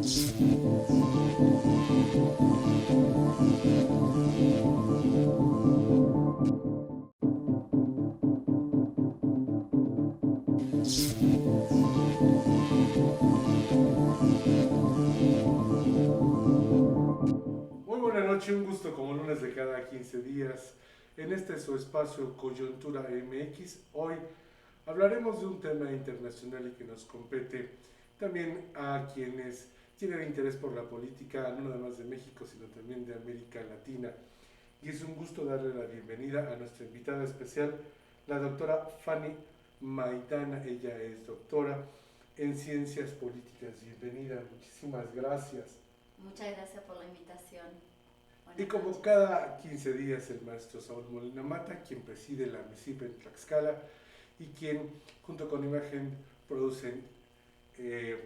Muy buena noche, un gusto como lunes de cada 15 días. En este su espacio Coyuntura MX, hoy hablaremos de un tema internacional y que nos compete también a quienes tienen interés por la política, no nada más de México, sino también de América Latina. Y es un gusto darle la bienvenida a nuestra invitada especial, la doctora Fanny Maidana. Ella es doctora en Ciencias Políticas. Bienvenida, muchísimas gracias. Muchas gracias por la invitación. Y Buenas como noches. cada 15 días, el maestro Saúl Molina Mata, quien preside la MISIP en Tlaxcala y quien, junto con Imagen, producen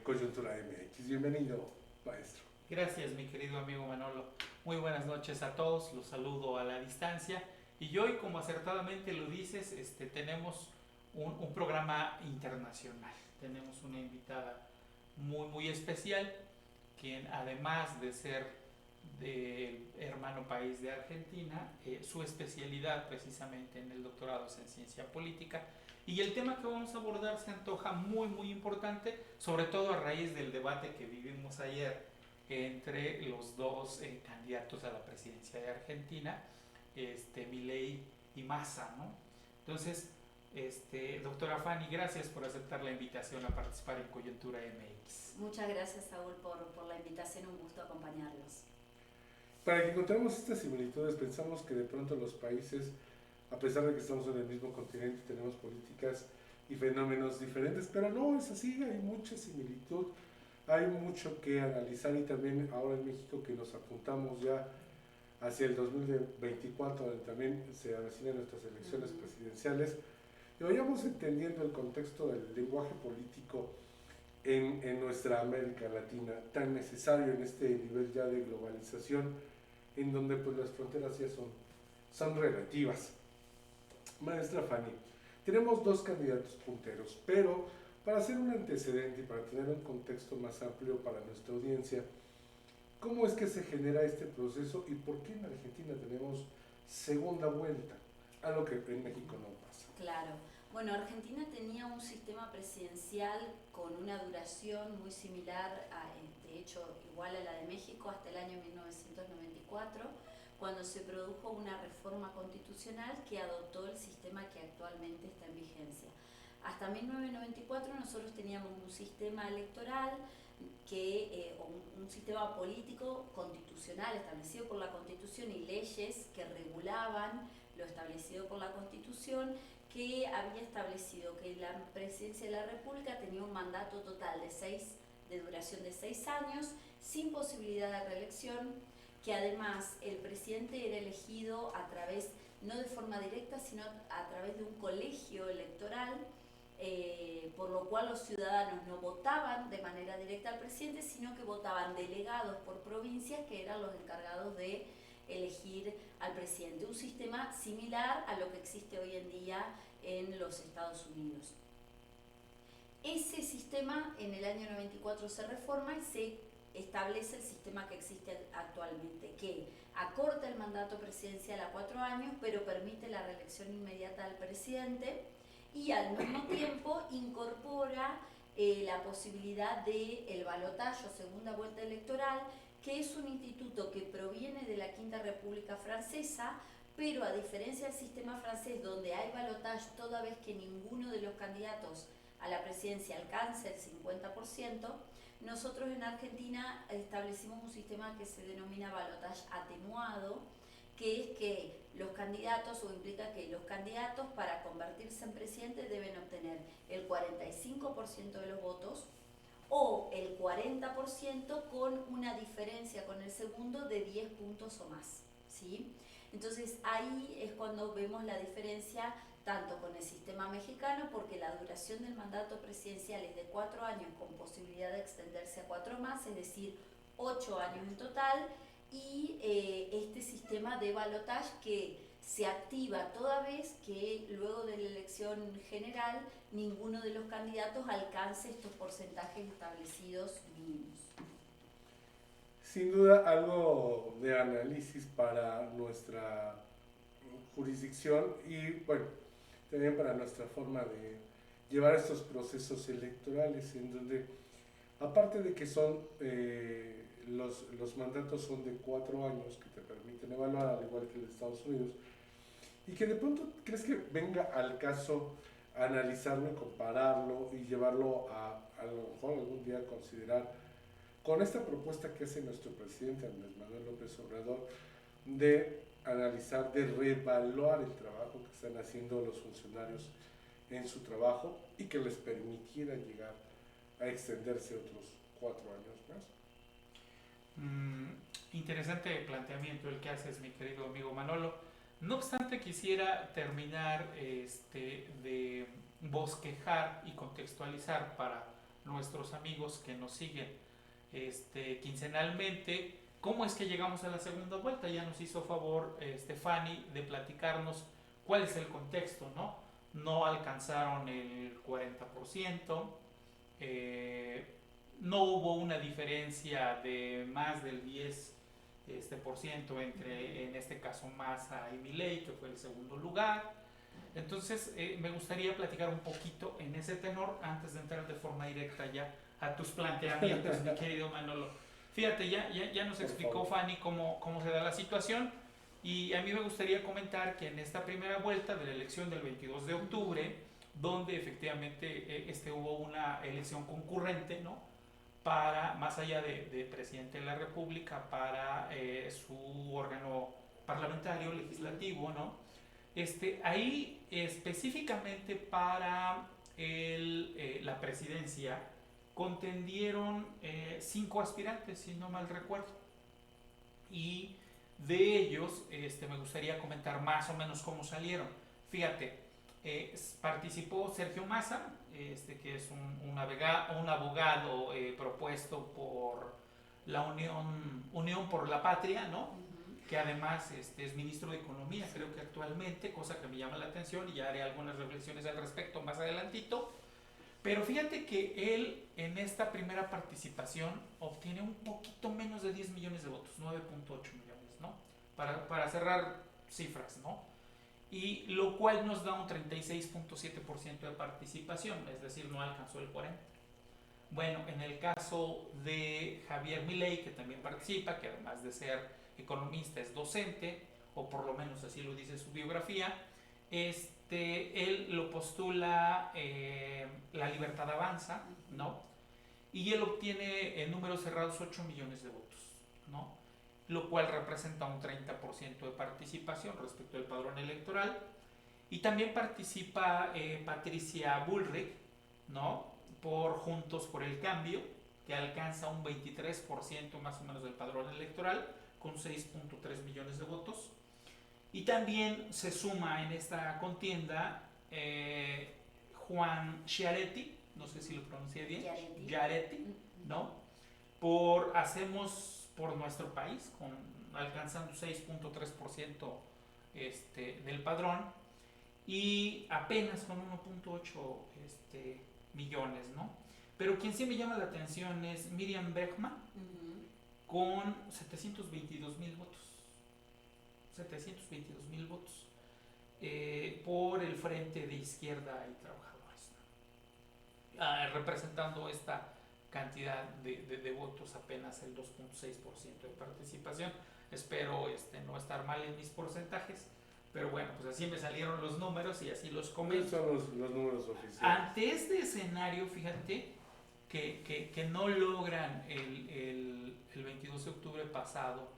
Coyuntura MX. Bienvenido, maestro. Gracias, mi querido amigo Manolo. Muy buenas noches a todos, los saludo a la distancia. Y hoy, como acertadamente lo dices, tenemos un programa internacional. Tenemos una invitada muy especial, quien además de ser del hermano país de Argentina, su especialidad precisamente en el doctorado es en ciencia política. Y el tema que vamos a abordar se antoja muy importante, sobre todo a raíz del debate que vivimos ayer entre los dos candidatos a la presidencia de Argentina, Milei y Massa, ¿no? Entonces, doctora Fanny, gracias por aceptar la invitación a participar en Coyuntura MX. Muchas gracias, Saúl, por la invitación. Un gusto acompañarlos. Para que encontremos estas similitudes, pensamos que de pronto los países, a pesar de que estamos en el mismo continente, tenemos políticas y fenómenos diferentes, pero no es así, hay mucha similitud, hay mucho que analizar y también ahora en México que nos apuntamos ya hacia el 2024, donde también se avecinan nuestras elecciones presidenciales, y vayamos entendiendo el contexto del lenguaje político en nuestra América Latina, tan necesario en este nivel ya de globalización, en donde pues las fronteras ya son relativas. Maestra Fanny, tenemos dos candidatos punteros, pero para hacer un antecedente y para tener un contexto más amplio para nuestra audiencia, ¿cómo es que se genera este proceso y por qué en Argentina tenemos segunda vuelta? Algo que en México no pasa. Claro. Bueno, Argentina tenía un sistema presidencial con una duración muy similar, de hecho igual a la de México, hasta el año 1994, cuando se produjo una reforma constitucional que adoptó el sistema que actualmente está en vigencia. Hasta 1994 nosotros teníamos un sistema electoral un sistema político constitucional establecido por la Constitución y leyes que regulaban lo establecido por la Constitución, que había establecido que la presidencia de la República tenía un mandato total de duración de 6 años, sin posibilidad de reelección, que además el presidente era elegido a través, no de forma directa, sino a través de un colegio electoral, por lo cual los ciudadanos no votaban de manera directa al presidente, sino que votaban delegados por provincias que eran los encargados de elegir al presidente. Un sistema similar a lo que existe hoy en día en los Estados Unidos. Ese sistema en el año 94 se reforma y se establece el sistema que existe actualmente, que acorta el mandato presidencial a 4 años, pero permite la reelección inmediata del presidente y al mismo tiempo incorpora la posibilidad del balotaje o segunda vuelta electoral, que es un instituto que proviene de la Quinta República Francesa, pero a diferencia del sistema francés, donde hay balotaje toda vez que ninguno de los candidatos a la presidencia alcance el 50%, nosotros en Argentina establecimos un sistema que se denomina balotaje atenuado, que es que los candidatos, o implica que los candidatos para convertirse en presidente deben obtener el 45% de los votos o el 40% con una diferencia con el segundo de 10 puntos o más, ¿sí? Entonces ahí es cuando vemos la diferencia tanto con el sistema mexicano, porque la duración del mandato presidencial es de 4 años con posibilidad de extenderse a 4 más, es decir, 8 años en total, y este sistema de balotaje que se activa toda vez que luego de la elección general ninguno de los candidatos alcance estos porcentajes establecidos mínimos. sin duda algo de análisis para nuestra jurisdicción y bueno, también para nuestra forma de llevar estos procesos electorales en donde aparte de que son los mandatos son de 4 años que te permiten evaluar al igual que en Estados Unidos y que de pronto crees que venga al caso analizarlo y compararlo y llevarlo a lo mejor algún día a considerar con esta propuesta que hace nuestro presidente Andrés Manuel López Obrador de analizar, de reevaluar el trabajo que están haciendo los funcionarios en su trabajo y que les permitiera llegar a extenderse otros 4 años más. Interesante planteamiento el que haces, mi querido amigo Manolo. No obstante, quisiera terminar de bosquejar y contextualizar para nuestros amigos que nos siguen quincenalmente cómo es que llegamos a la segunda vuelta. Ya nos hizo favor Fanny de platicarnos cuál es el contexto, ¿no? No alcanzaron el 40%, no hubo una diferencia de más del 10% entre, en este caso, Massa y Milei, que fue el segundo lugar. Entonces, me gustaría platicar un poquito en ese tenor antes de entrar de forma directa ya a tus planteamientos, mi querido Manolo. Fíjate, ya nos explicó Fanny cómo se da la situación y a mí me gustaría comentar que en esta primera vuelta de la elección del 22 de octubre, donde efectivamente hubo una elección concurrente, ¿no? Para, más allá de presidente de la República, para su órgano parlamentario, legislativo, ¿no? Ahí específicamente para la presidencia contendieron 5 aspirantes, si no mal recuerdo. Y de ellos me gustaría comentar más o menos cómo salieron. Fíjate, participó Sergio Massa, que es un abogado propuesto por la Unión por la Patria, ¿no? Que además es ministro de Economía, creo que actualmente, cosa que me llama la atención y ya haré algunas reflexiones al respecto más adelantito. Pero fíjate que él en esta primera participación obtiene un poquito menos de 10 millones de votos, 9.8 millones, ¿no? Para cerrar cifras, ¿no? Y lo cual nos da un 36.7% de participación, es decir, no alcanzó el 40%. Bueno, en el caso de Javier Milei, que también participa, que además de ser economista es docente, o por lo menos así lo dice su biografía, él lo postula La Libertad Avanza, ¿no? Y él obtiene en números cerrados 8 millones de votos, ¿no? Lo cual representa un 30% de participación respecto del padrón electoral. Y también participa Patricia Bullrich, ¿no? Por Juntos por el Cambio, que alcanza un 23% más o menos del padrón electoral, con 6.3 millones de votos. Y también se suma en esta contienda Juan Schiaretti, no sé si lo pronuncié bien, Schiaretti, ¿no? Por Hacemos por Nuestro País, alcanzando 6.3% del padrón y apenas con 1.8 millones, ¿no? Pero quien sí me llama la atención es Miriam Bregman, con 722,000 votos. 722,000 votos por el Frente de Izquierda y Trabajadores, ¿no? Representando esta cantidad de votos, apenas el 2.6% de participación. Espero no estar mal en mis porcentajes, pero bueno, pues así me salieron los números y así los comento. Son los números oficiales. Ante este escenario, fíjate que no logran el 22 de octubre pasado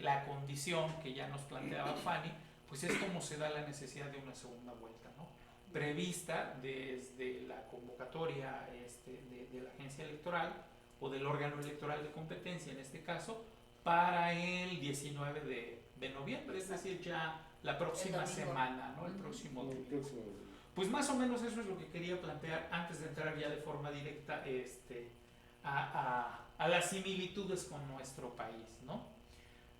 la condición que ya nos planteaba Fanny, pues es como se da la necesidad de una segunda vuelta, ¿no? Prevista desde la convocatoria de la agencia electoral o del órgano electoral de competencia, en este caso, para el 19 de noviembre, es decir, ya la próxima semana, ¿no? El próximo domingo. Pues más o menos eso es lo que quería plantear antes de entrar ya de forma directa a las similitudes con nuestro país, ¿no?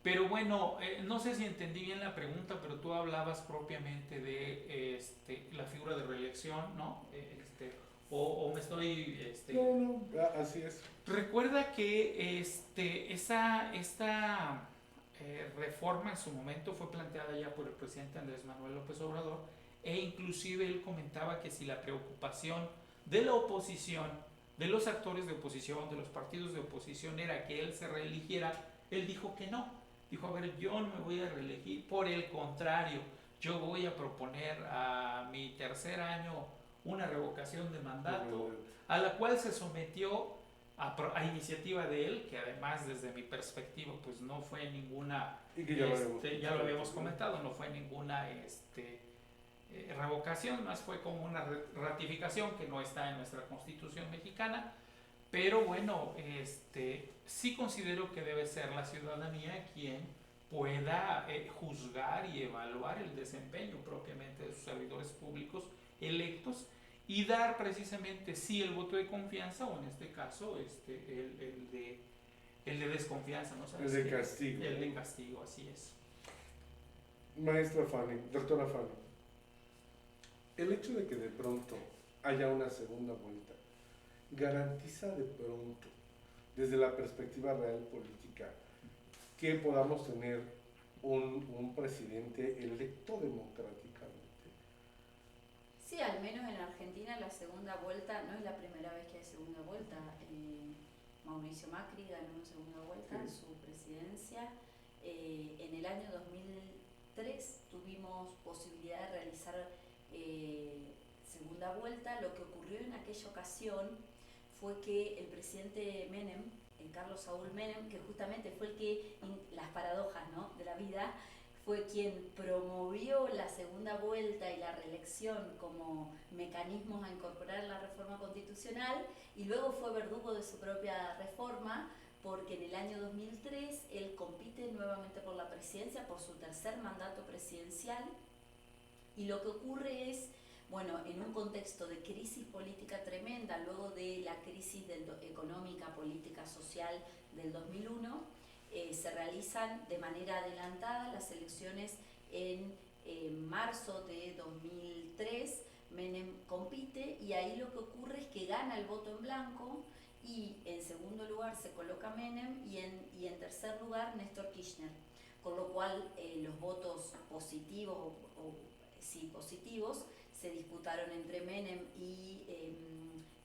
Pero bueno, no sé si entendí bien la pregunta, pero tú hablabas propiamente de la figura de reelección, ¿no? o me estoy... No, así es. Recuerda que esta reforma en su momento fue planteada ya por el presidente Andrés Manuel López Obrador, e inclusive él comentaba que si la preocupación de la oposición, de los actores de oposición, de los partidos de oposición era que él se reeligiera, él dijo que no. Dijo, a ver, yo no me voy a reelegir, por el contrario, yo voy a proponer a mi tercer año una revocación de mandato, a la cual se sometió a iniciativa de él, que además desde mi perspectiva pues no fue ninguna, Y que ya lo habíamos comentado, no fue ninguna revocación, más fue como una ratificación que no está en nuestra Constitución mexicana, pero bueno, sí considero que debe ser la ciudadanía quien pueda juzgar y evaluar el desempeño propiamente de sus servidores públicos electos y dar precisamente sí el voto de confianza o en este caso el de desconfianza, ¿no? El de castigo. El de castigo, así es. Maestra Fanny, doctora Fanny, el hecho de que de pronto haya una segunda vuelta garantiza de pronto, desde la perspectiva real política, que podamos tener un presidente electo democráticamente. Sí, al menos en Argentina la segunda vuelta, no es la primera vez que hay segunda vuelta. Mauricio Macri ganó en segunda vuelta en su presidencia. En el año 2003 tuvimos posibilidad de realizar segunda vuelta. Lo que ocurrió en aquella ocasión fue que el presidente Menem, Carlos Saúl Menem, que justamente fue el que, las paradojas, ¿no?, de la vida, fue quien promovió la segunda vuelta y la reelección como mecanismos a incorporar en la reforma constitucional, y luego fue verdugo de su propia reforma, porque en el año 2003 él compite nuevamente por la presidencia, por su tercer mandato presidencial, y lo que ocurre es, bueno, en un contexto de crisis política tremenda, luego de la crisis económica, política, social del 2001, se realizan de manera adelantada las elecciones en marzo de 2003, Menem compite y ahí lo que ocurre es que gana el voto en blanco y en segundo lugar se coloca Menem y en tercer lugar Néstor Kirchner, con lo cual los votos positivos positivos se disputaron entre Menem y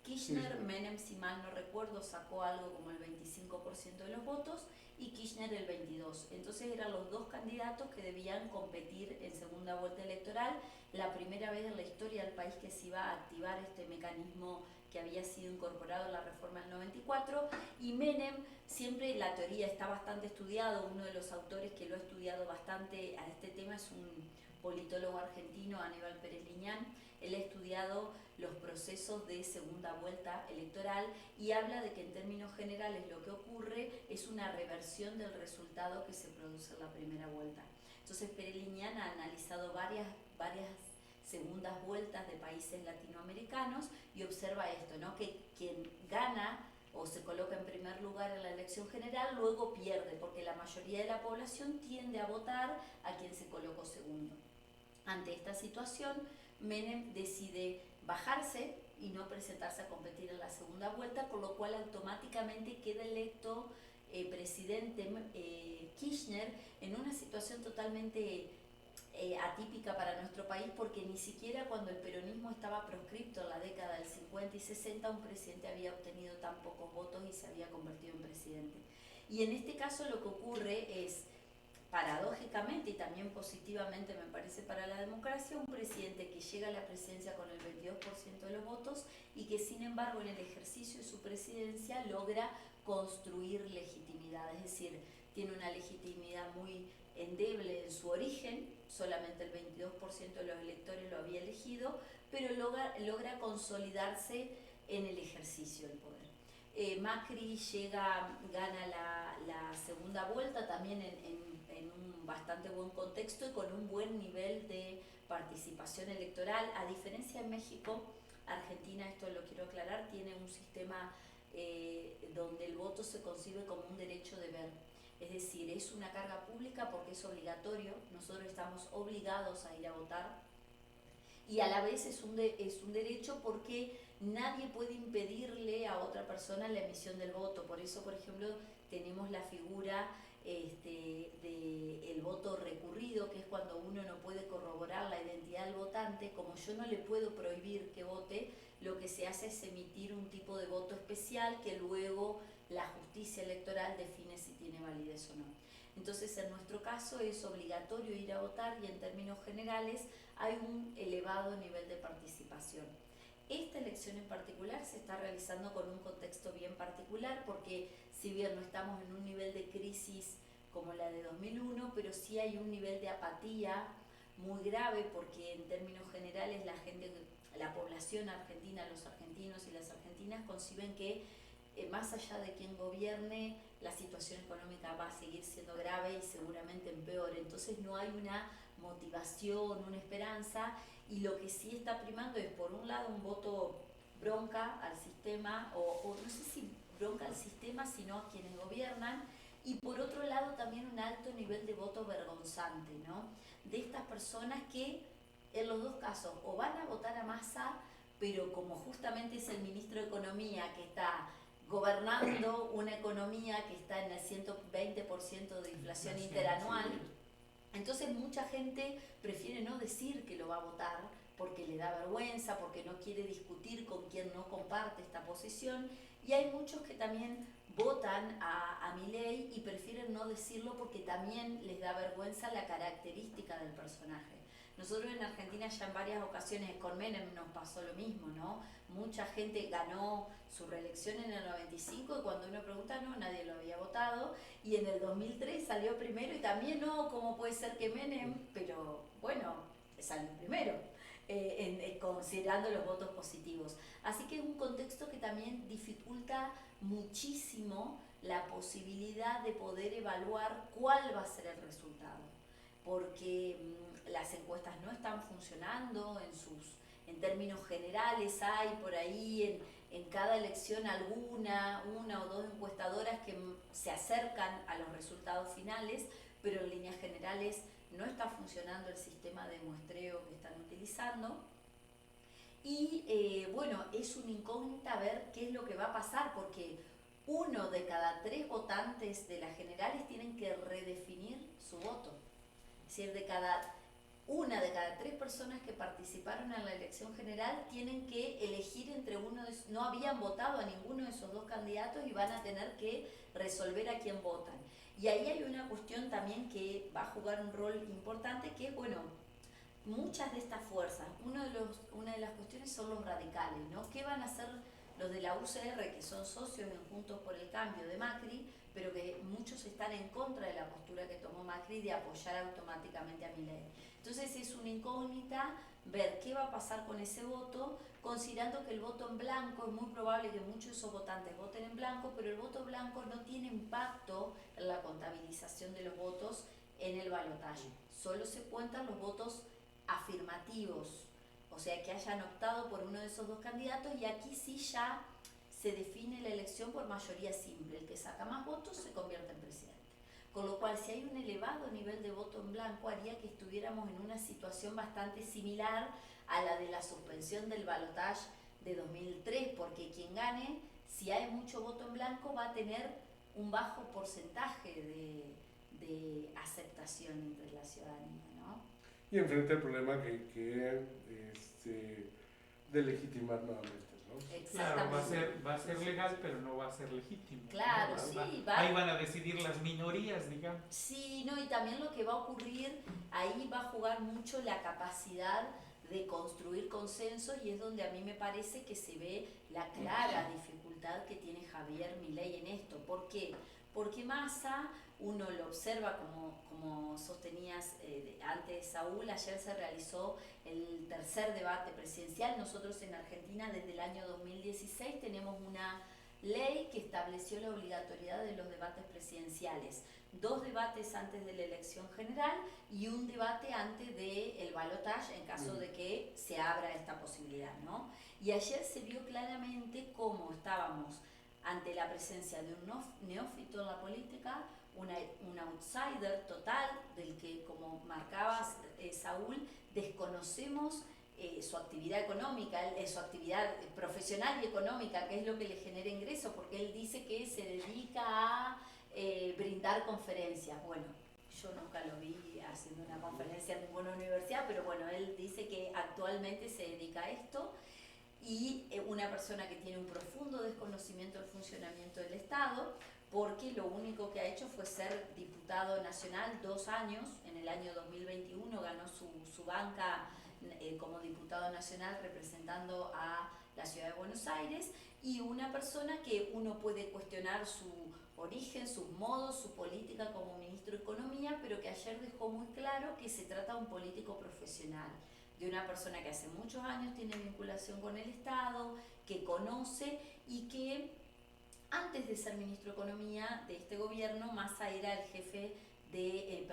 Kirchner. Sí. Menem, si mal no recuerdo, sacó algo como el 25% de los votos y Kirchner el 22%. Entonces eran los dos candidatos que debían competir en segunda vuelta electoral, la primera vez en la historia del país que se iba a activar este mecanismo que había sido incorporado en la reforma del 94, y Menem, siempre la teoría está bastante estudiado, uno de los autores que lo ha estudiado bastante a este tema es un politólogo argentino, Aníbal Pérez Liñán. Él ha estudiado los procesos de segunda vuelta electoral y habla de que en términos generales lo que ocurre es una reversión del resultado que se produce en la primera vuelta. Entonces Pérez Liñán ha analizado varias segundas vueltas de países latinoamericanos y observa esto, ¿no?, que quien gana o se coloca en primer lugar en la elección general luego pierde, porque la mayoría de la población tiende a votar a quien se colocó segundo. Ante esta situación, Menem decide bajarse y no presentarse a competir en la segunda vuelta, con lo cual automáticamente queda electo presidente Kirchner en una situación totalmente atípica para nuestro país, porque ni siquiera cuando el peronismo estaba proscripto en la década del 50 y 60 un presidente había obtenido tan pocos votos y se había convertido en presidente. Y en este caso lo que ocurre es, paradójicamente y también positivamente me parece para la democracia, un presidente que llega a la presidencia con el 22% de los votos y que sin embargo en el ejercicio de su presidencia logra construir legitimidad, es decir, tiene una legitimidad muy endeble en su origen, solamente el 22% de los electores lo había elegido, pero logra consolidarse en el ejercicio del poder. Macri gana la segunda vuelta también en un bastante buen contexto y con un buen nivel de participación electoral. A diferencia de México, Argentina, esto lo quiero aclarar, tiene un sistema donde el voto se concibe como un derecho deber. Es decir, es una carga pública porque es obligatorio, nosotros estamos obligados a ir a votar, y a la vez es un derecho porque nadie puede impedirle a otra persona la emisión del voto. Por eso, por ejemplo, tenemos la figura del voto recurrido, que es cuando uno no puede corroborar la identidad del votante. Como yo no le puedo prohibir que vote, lo que se hace es emitir un tipo de voto especial que luego la justicia electoral define si tiene validez o no. Entonces, en nuestro caso es obligatorio ir a votar y en términos generales hay un elevado nivel de participación. Esta elección en particular se está realizando con un contexto bien particular porque si bien no estamos en un nivel de crisis como la de 2001, pero sí hay un nivel de apatía muy grave porque en términos generales la población argentina, los argentinos y las argentinas conciben que más allá de quien gobierne, la situación económica va a seguir siendo grave y seguramente empeore. Entonces no hay una motivación, una esperanza, y lo que sí está primando es, por un lado, un voto bronca al sistema, o no sé si bronca al sistema, sino a quienes gobiernan, y por otro lado también un alto nivel de voto vergonzante, ¿no? De estas personas que en los dos casos o van a votar a Massa, pero como justamente es el ministro de Economía que está gobernando una economía que está en el 120% de inflación interanual, entonces mucha gente prefiere no decir que lo va a votar porque le da vergüenza, porque no quiere discutir con quien no comparte esta posición, y hay muchos que también votan a Milei y prefieren no decirlo porque también les da vergüenza la característica del personaje. Nosotros en Argentina ya en varias ocasiones, con Menem nos pasó lo mismo, ¿no? Mucha gente ganó su reelección en el 95 y cuando uno pregunta, no, nadie lo había votado, y en el 2003 salió primero y también no, ¿cómo puede ser que Menem? Pero bueno, salió primero, considerando los votos positivos. Así que es un contexto que también dificulta muchísimo la posibilidad de poder evaluar cuál va a ser el resultado, porque las encuestas no están funcionando en términos generales. Hay por ahí en cada elección una o dos encuestadoras que se acercan a los resultados finales, pero en líneas generales no está funcionando el sistema de muestreo que están utilizando. Y bueno, es una incógnita ver qué es lo que va a pasar, porque 1 de cada 3 votantes de las generales tienen que redefinir su voto. Es decir, una de cada 3 personas que participaron en la elección general tienen que elegir entre no habían votado a ninguno de esos 2 candidatos y van a tener que resolver a quién votan. Y ahí hay una cuestión también que va a jugar un rol importante, que es, bueno, muchas de estas fuerzas, una de las cuestiones son los radicales, ¿no? ¿Qué van a hacer los de la UCR, que son socios en Juntos por el Cambio de Macri, pero que muchos están en contra de la postura que tomó Macri de apoyar automáticamente a Milei? Entonces es una incógnita ver qué va a pasar con ese voto, considerando que el voto en blanco, es muy probable que muchos de esos votantes voten en blanco, pero el voto blanco no tiene impacto en la contabilización de los votos en el balotaje. Solo se cuentan los votos afirmativos, o sea, que hayan optado por uno de esos 2 candidatos, y aquí sí ya se define la elección por mayoría simple. El que saca más votos se convierte en presidente. Con lo cual, si hay un elevado nivel de voto en blanco, haría que estuviéramos en una situación bastante similar a la de la suspensión del balotaje de 2003, porque quien gane, si hay mucho voto en blanco, va a tener un bajo porcentaje de aceptación entre la ciudadanía, ¿no? Y enfrenta el problema de legitimar nuevamente, ¿no? Claro, va a ser legal, pero no va a ser legítimo. Claro, ¿no? sí. Ahí van a decidir las minorías, digamos. Sí, no, y también lo que va a ocurrir, ahí va a jugar mucho la capacidad de construir consensos, y es donde a mí me parece que se ve la clara dificultad que tiene Javier Milei en esto. ¿Por qué? Porque Massa, uno lo observa como sostenías antes, Saúl, ayer se realizó el tercer debate presidencial. Nosotros en Argentina desde el año 2016 tenemos una ley que estableció la obligatoriedad de los debates presidenciales. 2 debates antes de la elección general y un debate antes del balotaje en caso de que se abra esta posibilidad, ¿no? Y ayer se vio claramente cómo estábamos ante la presencia de un neófito en la política, un outsider total, del que, como marcabas, Saúl, desconocemos su actividad económica, su actividad profesional y económica, que es lo que le genera ingresos, porque él dice que se dedica a brindar conferencias. Bueno, yo nunca lo vi haciendo una conferencia en ninguna universidad, pero bueno, él dice que actualmente se dedica a esto, y una persona que tiene un profundo desconocimiento del funcionamiento del Estado, porque lo único que ha hecho fue ser diputado nacional 2 años. En el año 2021 ganó su banca como diputado nacional representando a la ciudad de Buenos Aires, y una persona que uno puede cuestionar su origen, sus modos, su política como ministro de Economía, pero que ayer dejó muy claro que se trata de un político profesional, de una persona que hace muchos años tiene vinculación con el Estado, que conoce, y que antes de ser ministro de Economía de este gobierno, Massa era el jefe de,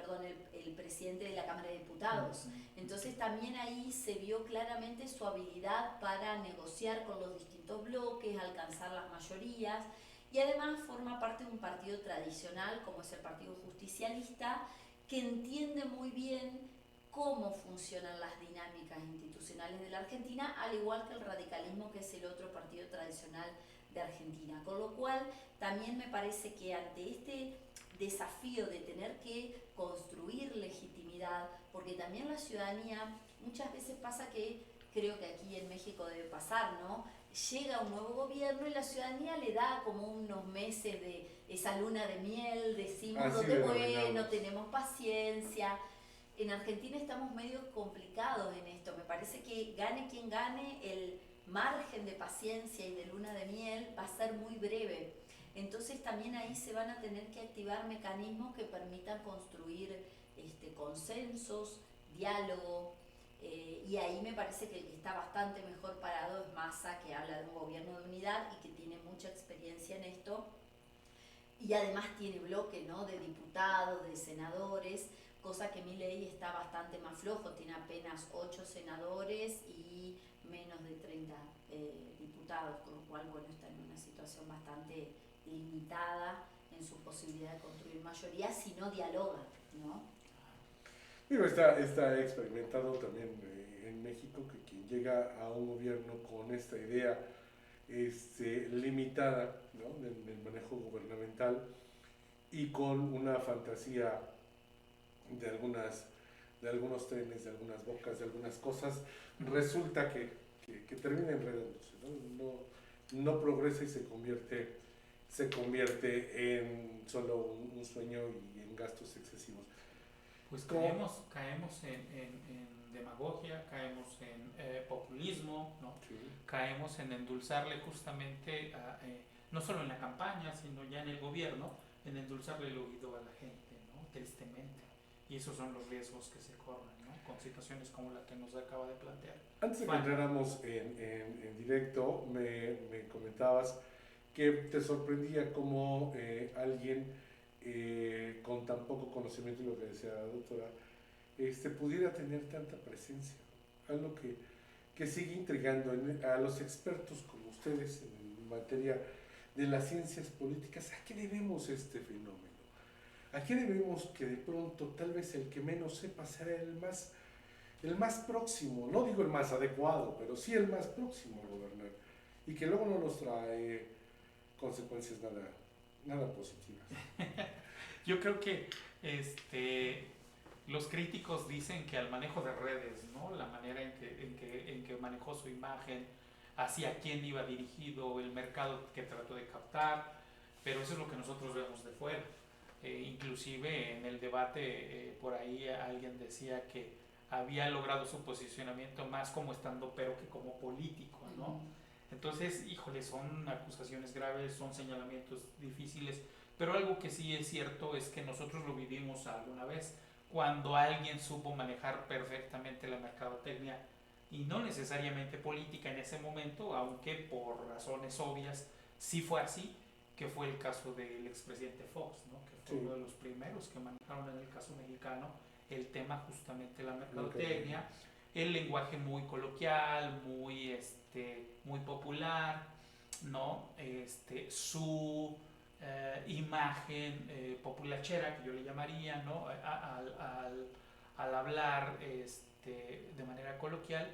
el presidente de la Cámara de Diputados. Entonces también ahí se vio claramente su habilidad para negociar con los distintos bloques, alcanzar las mayorías, y además forma parte de un partido tradicional como es el Partido Justicialista, que entiende muy bien cómo funcionan las dinámicas institucionales de la Argentina, al igual que el radicalismo, que es el otro partido tradicional de Argentina. Con lo cual también me parece que ante este desafío de tener que construir legitimidad, porque también la ciudadanía, muchas veces pasa que, creo que aquí en México debe pasar, ¿no? Llega un nuevo gobierno y la ciudadanía le da como unos meses de esa luna de miel, decimos, bueno, tenemos paciencia. En Argentina estamos medio complicados en esto. Me parece que gane quien gane, el margen de paciencia y de luna de miel va a ser muy breve. Entonces también ahí se van a tener que activar mecanismos que permitan construir consensos, diálogo, y ahí me parece que el que está bastante mejor parado es Massa, que habla de un gobierno de unidad y que tiene mucha experiencia en esto, y además tiene bloque, ¿no?, de diputados, de senadores, cosa que Milei está bastante más flojo, tiene apenas 8 senadores y menos de 30 diputados, con lo cual, bueno, está en una situación bastante limitada en su posibilidad de construir mayoría si no dialoga, ¿no? Digo, está experimentado también en México que quien llega a un gobierno con esta idea limitada, ¿no?, del manejo gubernamental, y con una fantasía de algunos trenes, de algunas bocas, de algunas cosas, resulta que termina enredándose, no progresa y se convierte en solo un sueño y en gastos excesivos. Pues caemos en demagogia, caemos en populismo, ¿no? Sí. Caemos en endulzarle justamente, no solo en la campaña, sino ya en el gobierno, en endulzarle el oído a la gente, ¿no?, tristemente. Y esos son los riesgos que se corren, ¿no?, con situaciones como la que nos acaba de plantear. Antes de que entráramos en directo, me comentabas que te sorprendía cómo alguien con tan poco conocimiento, y lo que decía la doctora, pudiera tener tanta presencia. Algo que sigue intrigando a los expertos como ustedes en materia de las ciencias políticas. ¿A qué debemos este fenómeno? ¿A qué debemos que de pronto tal vez el que menos sepa sea el más próximo, no digo el más adecuado, pero sí el más próximo a gobernar, y que luego no nos trae consecuencias nada positivas? Yo creo que los críticos dicen que al manejo de redes, ¿no?, la manera en que manejó su imagen, hacia quién iba dirigido, el mercado que trató de captar, pero eso es lo que nosotros vemos de fuera. Inclusive en el debate por ahí alguien decía que había logrado su posicionamiento más como estandopero que como político, ¿no? Entonces, híjole, son acusaciones graves, son señalamientos difíciles, pero algo que sí es cierto es que nosotros lo vivimos alguna vez, cuando alguien supo manejar perfectamente la mercadotecnia, y no necesariamente política en ese momento, aunque por razones obvias sí fue así, que fue el caso del expresidente Fox, ¿no?, que fue uno de los primeros que manejaron en el caso mexicano el tema justamente de la mercadotecnia, el lenguaje muy coloquial, muy popular, ¿no?, su imagen populachera, que yo le llamaría, ¿no?, al hablar de manera coloquial,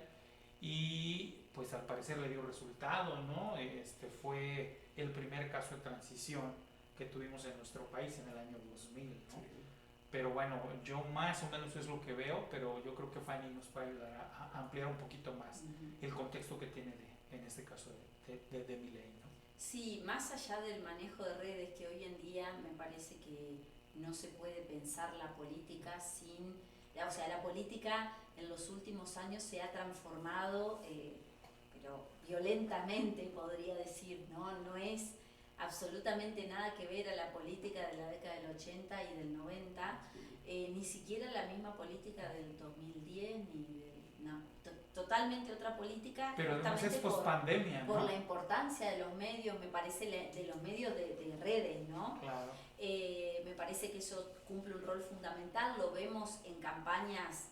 y pues al parecer le dio resultado, ¿no? Fue el primer caso de transición que tuvimos en nuestro país en el año 2000, ¿no? Sí. Pero bueno, yo más o menos es lo que veo, pero yo creo que Fanny nos puede ayudar a ampliar un poquito más el contexto que tiene en este caso de Milei, ¿no? Sí, más allá del manejo de redes, que hoy en día me parece que no se puede pensar la política sin... O sea, la política en los últimos años se ha transformado, pero violentamente podría decir, ¿no? No es absolutamente nada que ver a la política de la década del 80 y del 90, ni siquiera la misma política del 2010, ni del... No, totalmente otra política. Pero además es post-pandemia, ¿no? Por la importancia de los medios, me parece, de los medios de redes, ¿no? Claro. Me parece que eso cumple un rol fundamental, lo vemos en campañas,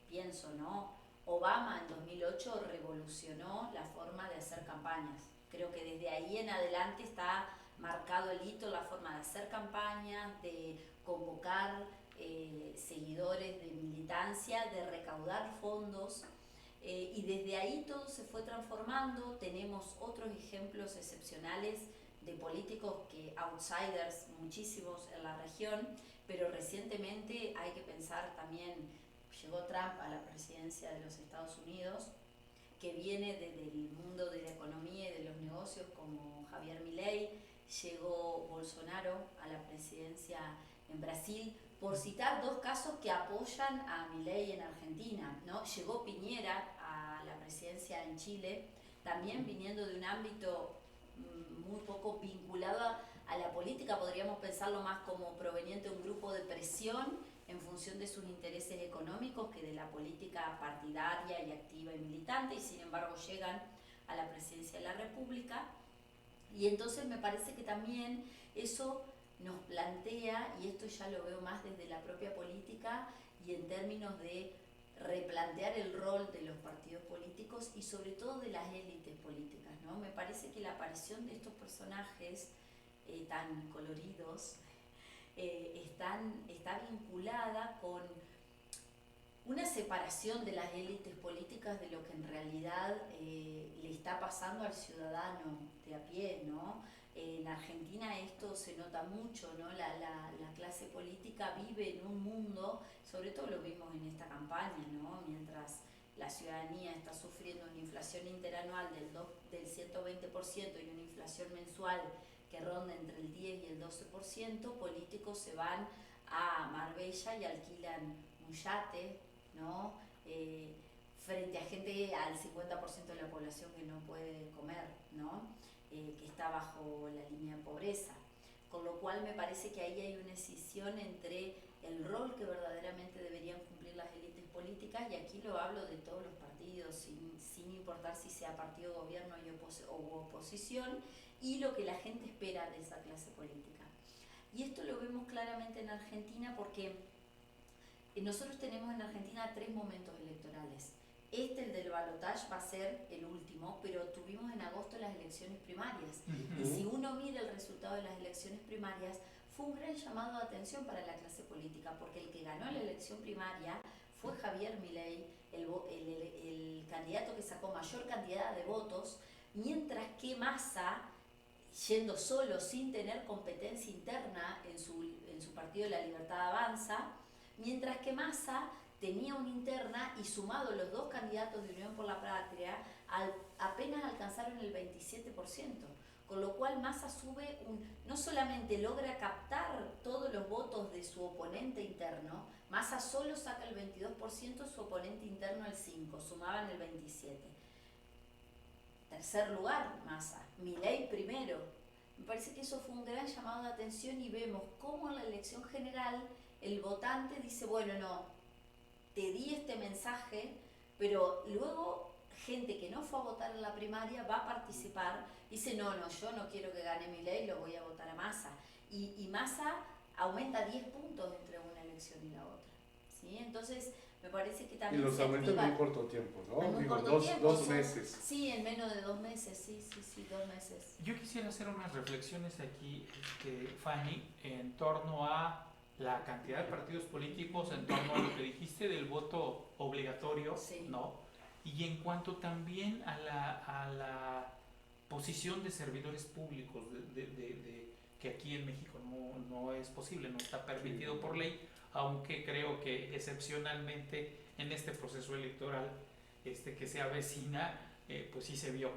pienso, ¿no? Obama en 2008 revolucionó la forma de hacer campañas. Creo que desde ahí en adelante está marcado el hito, la forma de hacer campañas, de convocar seguidores de militancia, de recaudar fondos. Y desde ahí todo se fue transformando. Tenemos otros ejemplos excepcionales de políticos que outsiders, muchísimos en la región, pero recientemente hay que pensar también, llegó Trump a la presidencia de los Estados Unidos, que viene desde el mundo de la economía y de los negocios como Javier Milei, llegó Bolsonaro a la presidencia en Brasil, por citar dos casos que apoyan a Milei en Argentina, ¿no? Llegó Piñera a la presidencia en Chile, también viniendo de un ámbito muy poco vinculado a la política, podríamos pensarlo más como proveniente de un grupo de presión en función de sus intereses económicos que de la política partidaria y activa y militante, y sin embargo llegan a la presidencia de la República. Y entonces me parece que también eso nos plantea, y esto ya lo veo más desde la propia política y en términos de replantear el rol de los partidos políticos y sobre todo de las élites políticas, ¿no? Me parece que la aparición de estos personajes tan coloridos está vinculada con una separación de las élites políticas de lo que en realidad le está pasando al ciudadano de a pie, ¿no? En Argentina esto se nota mucho, ¿no? La clase política vive en un mundo, sobre todo lo vimos en esta campaña, ¿no? Mientras la ciudadanía está sufriendo una inflación interanual del 120% y una inflación mensual que ronda entre el 10 y el 12%, políticos se van a Marbella y alquilan un yate, ¿no? Frente a gente, al 50% de la población que no puede comer, ¿no? Que está bajo la línea de pobreza. Con lo cual me parece que ahí hay una escisión entre el rol que verdaderamente deberían cumplir las élites políticas, y aquí lo hablo de todos los partidos, sin importar si sea partido gobierno o oposición, y lo que la gente espera de esa clase política. Y esto lo vemos claramente en Argentina porque nosotros tenemos en Argentina 3 momentos electorales. El del balotaje va a ser el último, pero tuvimos en agosto las elecciones primarias. Y si uno mira el resultado de las elecciones primarias, fue un gran llamado de atención para la clase política, porque el que ganó la elección primaria fue Javier Milei, el candidato que sacó mayor cantidad de votos, mientras que Massa, yendo solo, sin tener competencia interna en su partido La Libertad Avanza, mientras que Massa tenía una interna y sumado los 2 candidatos de Unión por la Patria, apenas alcanzaron el 27%, con lo cual Massa no solamente logra captar todos los votos de su oponente interno, Massa solo saca el 22%, su oponente interno el 5%, sumaban el 27%. Tercer lugar, Massa, Milei primero. Me parece que eso fue un gran llamado de atención y vemos cómo en la elección general el votante dice, bueno, no, te di este mensaje, pero luego gente que no fue a votar en la primaria va a participar y dice, no, yo no quiero que gane Milei, lo voy a votar a Massa. Y Massa aumenta 10 puntos entre una elección y la otra, ¿sí? Entonces, me parece que también y los aumenta en muy corto tiempo, ¿no? Digo, dos meses. Sí, en menos de 2 meses, sí, 2 meses. Yo quisiera hacer unas reflexiones aquí, Fanny, en torno a la cantidad de partidos políticos, en torno a lo que dijiste del voto obligatorio, sí, ¿no? y en cuanto también a la posición de servidores públicos, que aquí en México no es posible, no está permitido por ley, aunque creo que excepcionalmente en este proceso electoral que se avecina, pues sí se vio.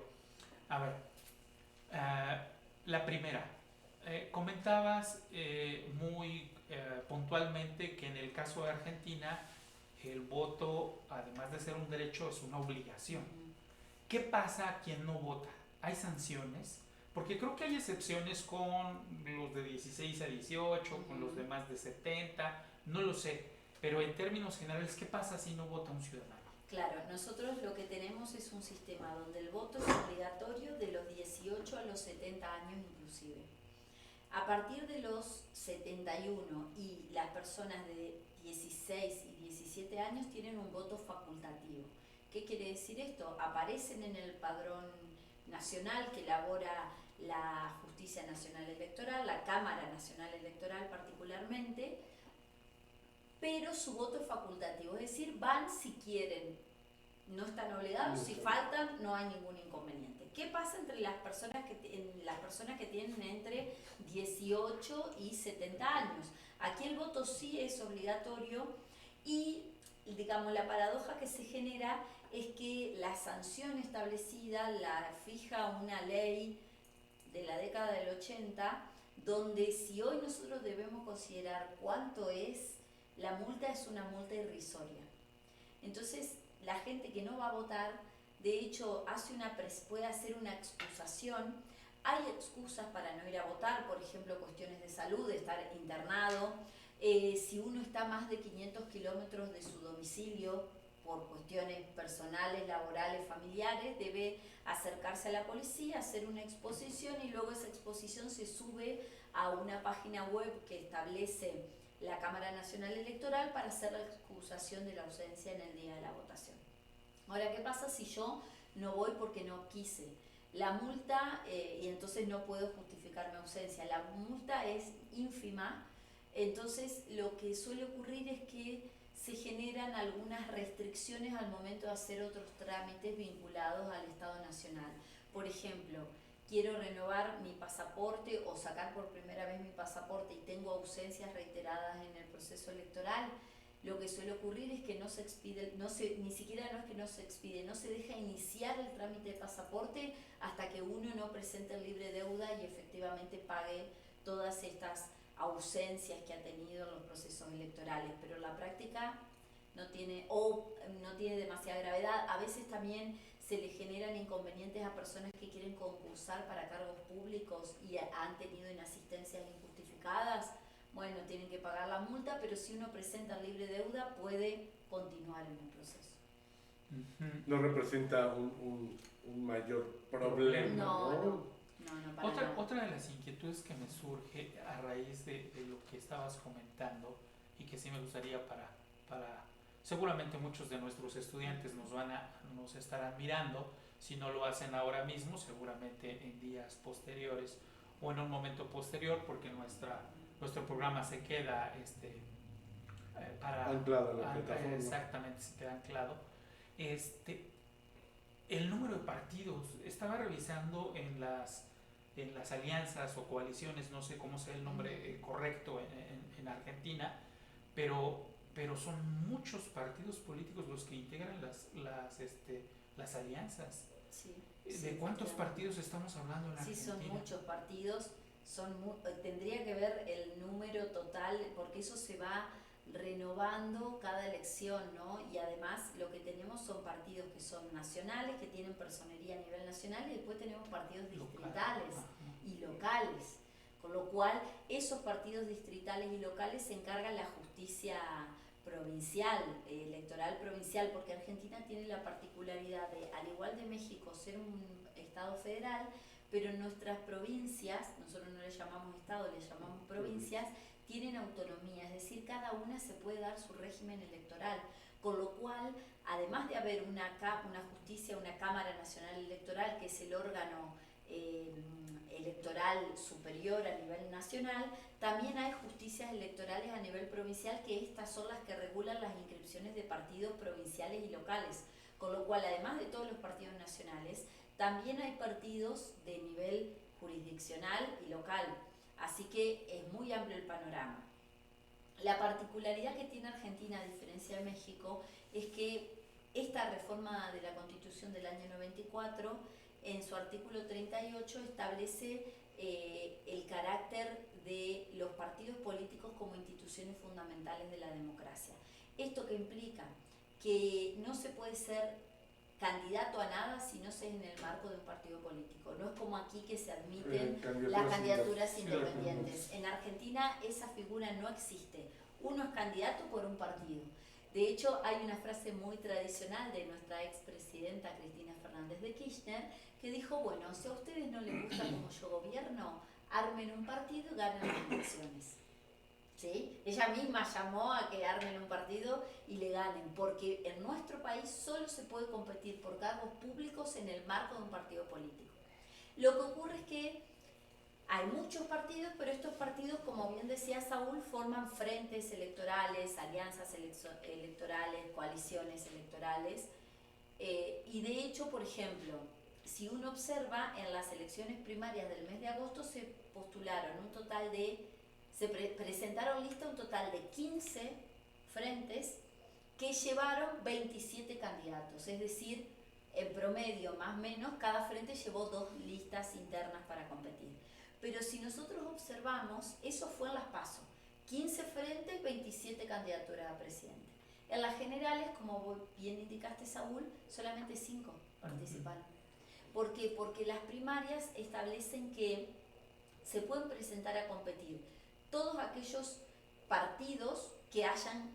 A ver, la primera, comentabas muy puntualmente que en el caso de Argentina el voto, además de ser un derecho, es una obligación. ¿Qué pasa a quien no vota? ¿Hay sanciones? Porque creo que hay excepciones con los de 16 a 18, con los de más de 70, no lo sé. Pero en términos generales, ¿qué pasa si no vota un ciudadano? Claro, nosotros lo que tenemos es un sistema donde el voto es obligatorio de los 18 a los 70 años inclusive. A partir de los 71 y las personas de 16 y 17 años tienen un voto facultativo. ¿Qué quiere decir esto? Aparecen en el padrón nacional que elabora la Justicia Nacional Electoral, la Cámara Nacional Electoral particularmente, pero su voto es facultativo, es decir, van si quieren, no están obligados, si faltan no hay ningún inconveniente. ¿Qué pasa entre las personas que tienen entre 18 y 70 años? Aquí el voto sí es obligatorio y, digamos, la paradoja que se genera es que la sanción establecida la fija una ley de la década del 80, donde si hoy nosotros debemos considerar cuánto es, la multa es una multa irrisoria. Entonces, la gente que no va a votar, de hecho, puede hacer una excusación. Hay excusas para no ir a votar, por ejemplo, cuestiones de salud, de estar internado. Si uno está a más de 500 kilómetros de su domicilio, por cuestiones personales, laborales, familiares, debe acercarse a la policía, hacer una exposición y luego esa exposición se sube a una página web que establece la Cámara Nacional Electoral para hacer la excusación de la ausencia en el día de la votación. Ahora, ¿qué pasa si yo no voy porque no quise? La multa, y entonces no puedo justificar mi ausencia, la multa es ínfima, entonces lo que suele ocurrir es que se generan algunas restricciones al momento de hacer otros trámites vinculados al Estado Nacional. Por ejemplo, quiero renovar mi pasaporte o sacar por primera vez mi pasaporte y tengo ausencias reiteradas en el proceso electoral, lo que suele ocurrir es que no se expide, ni siquiera no es que no se expide, no se deja iniciar el trámite de pasaporte hasta que uno no presente el libre deuda y efectivamente pague todas estas ausencias que ha tenido en los procesos electorales, pero la práctica no tiene demasiada gravedad. A veces también se le generan inconvenientes a personas que quieren concursar para cargos públicos y han tenido inasistencias injustificadas. Bueno, tienen que pagar la multa, pero si uno presenta libre deuda puede continuar en el proceso. No representa un mayor problema. No, para nada. Otra de las inquietudes que me surge a raíz de lo que estabas comentando y que sí me gustaría para seguramente muchos de nuestros estudiantes nos estarán mirando, si no lo hacen ahora mismo, seguramente en días posteriores o en un momento posterior, porque nuestro programa se queda anclado en la plataforma. Exactamente, se queda anclado. El número de partidos, estaba revisando en las alianzas o coaliciones, no sé cómo sea el nombre correcto en Argentina, pero son muchos partidos políticos los que integran las alianzas. Sí, ¿De cuántos partidos estamos hablando en Argentina? Sí, son muchos partidos, tendría que ver el número total, porque eso se va renovando cada elección, ¿no? Y además lo que tenemos son partidos que son nacionales, que tienen personería a nivel nacional, y después tenemos partidos distritales y locales, con lo cual esos partidos distritales y locales se encargan la justicia provincial, electoral provincial, porque Argentina tiene la particularidad de, al igual de México, ser un estado federal, pero en nuestras provincias, nosotros no le llamamos estado, le llamamos provincias, tienen autonomía, es decir, cada una se puede dar su régimen electoral, con lo cual, además de haber una justicia, una Cámara Nacional Electoral, que es el órgano electoral superior a nivel nacional, también hay justicias electorales a nivel provincial, que estas son las que regulan las inscripciones de partidos provinciales y locales, con lo cual además de todos los partidos nacionales, también hay partidos de nivel jurisdiccional y local, así que es muy amplio el panorama. La particularidad que tiene Argentina, a diferencia de México, es que esta reforma de la Constitución del año 94, en su artículo 38, establece el carácter de los partidos políticos como instituciones fundamentales de la democracia. ¿Esto qué implica? Que no se puede ser candidato a nada si no se es en el marco de un partido político. No es como aquí que se admiten las candidaturas independientes. En Argentina esa figura no existe. Uno es candidato por un partido. De hecho, hay una frase muy tradicional de nuestra expresidenta Cristina Fernández de Kirchner que dijo, bueno, si a ustedes no les gusta como yo gobierno, armen un partido y ganen las elecciones. ¿Sí? Ella misma llamó a que armen un partido y le ganen, porque en nuestro país solo se puede competir por cargos públicos en el marco de un partido político. Lo que ocurre es que hay muchos partidos, pero estos partidos, como bien decía Saúl, forman frentes electorales, alianzas electorales, coaliciones electorales. Y de hecho, por ejemplo, si uno observa, en las elecciones primarias del mes de agosto se postularon un total de, presentaron lista un total de 15 frentes que llevaron 27 candidatos, es decir, en promedio, más o menos, cada frente llevó 2 listas internas para competir. Pero si nosotros observamos, eso fue en las PASO, 15 frentes, 27 candidaturas a presidente. En las generales, como bien indicaste, Saúl, solamente 5 participaron. ¿Por qué? Porque las primarias establecen que se pueden presentar a competir todos aquellos partidos que hayan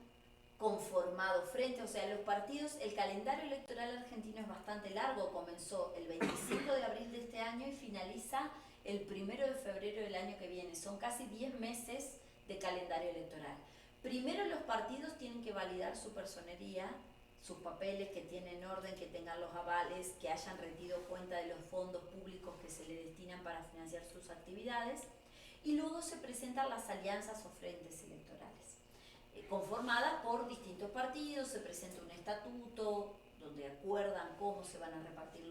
conformado frente, o sea, los partidos, el calendario electoral argentino es bastante largo, comenzó el 25 de abril de este año y finaliza el 1 de febrero del año que viene, son casi 10 meses de calendario electoral. Primero los partidos tienen que validar su personería, sus papeles, que tienen orden, que tengan los avales, que hayan rendido cuenta de los fondos públicos que se le destinan para financiar sus actividades, y luego se presentan las alianzas o frentes electorales, conformadas por distintos partidos, se presenta un estatuto donde acuerdan cómo se van a repartir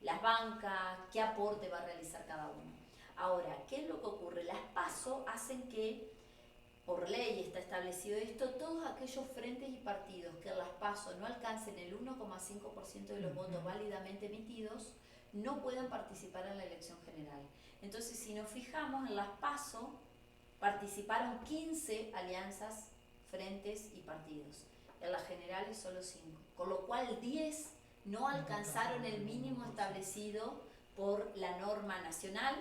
las bancas, qué aporte va a realizar cada uno. Ahora, ¿qué es lo que ocurre? Las PASO hacen que, por ley está establecido esto, todos aquellos frentes y partidos que en las PASO no alcancen el 1,5% de los votos válidamente emitidos, no puedan participar en la elección general. Entonces, si nos fijamos, en las PASO participaron 15 alianzas, frentes y partidos. En las generales solo 5, con lo cual 10 no alcanzaron el mínimo establecido por la norma nacional,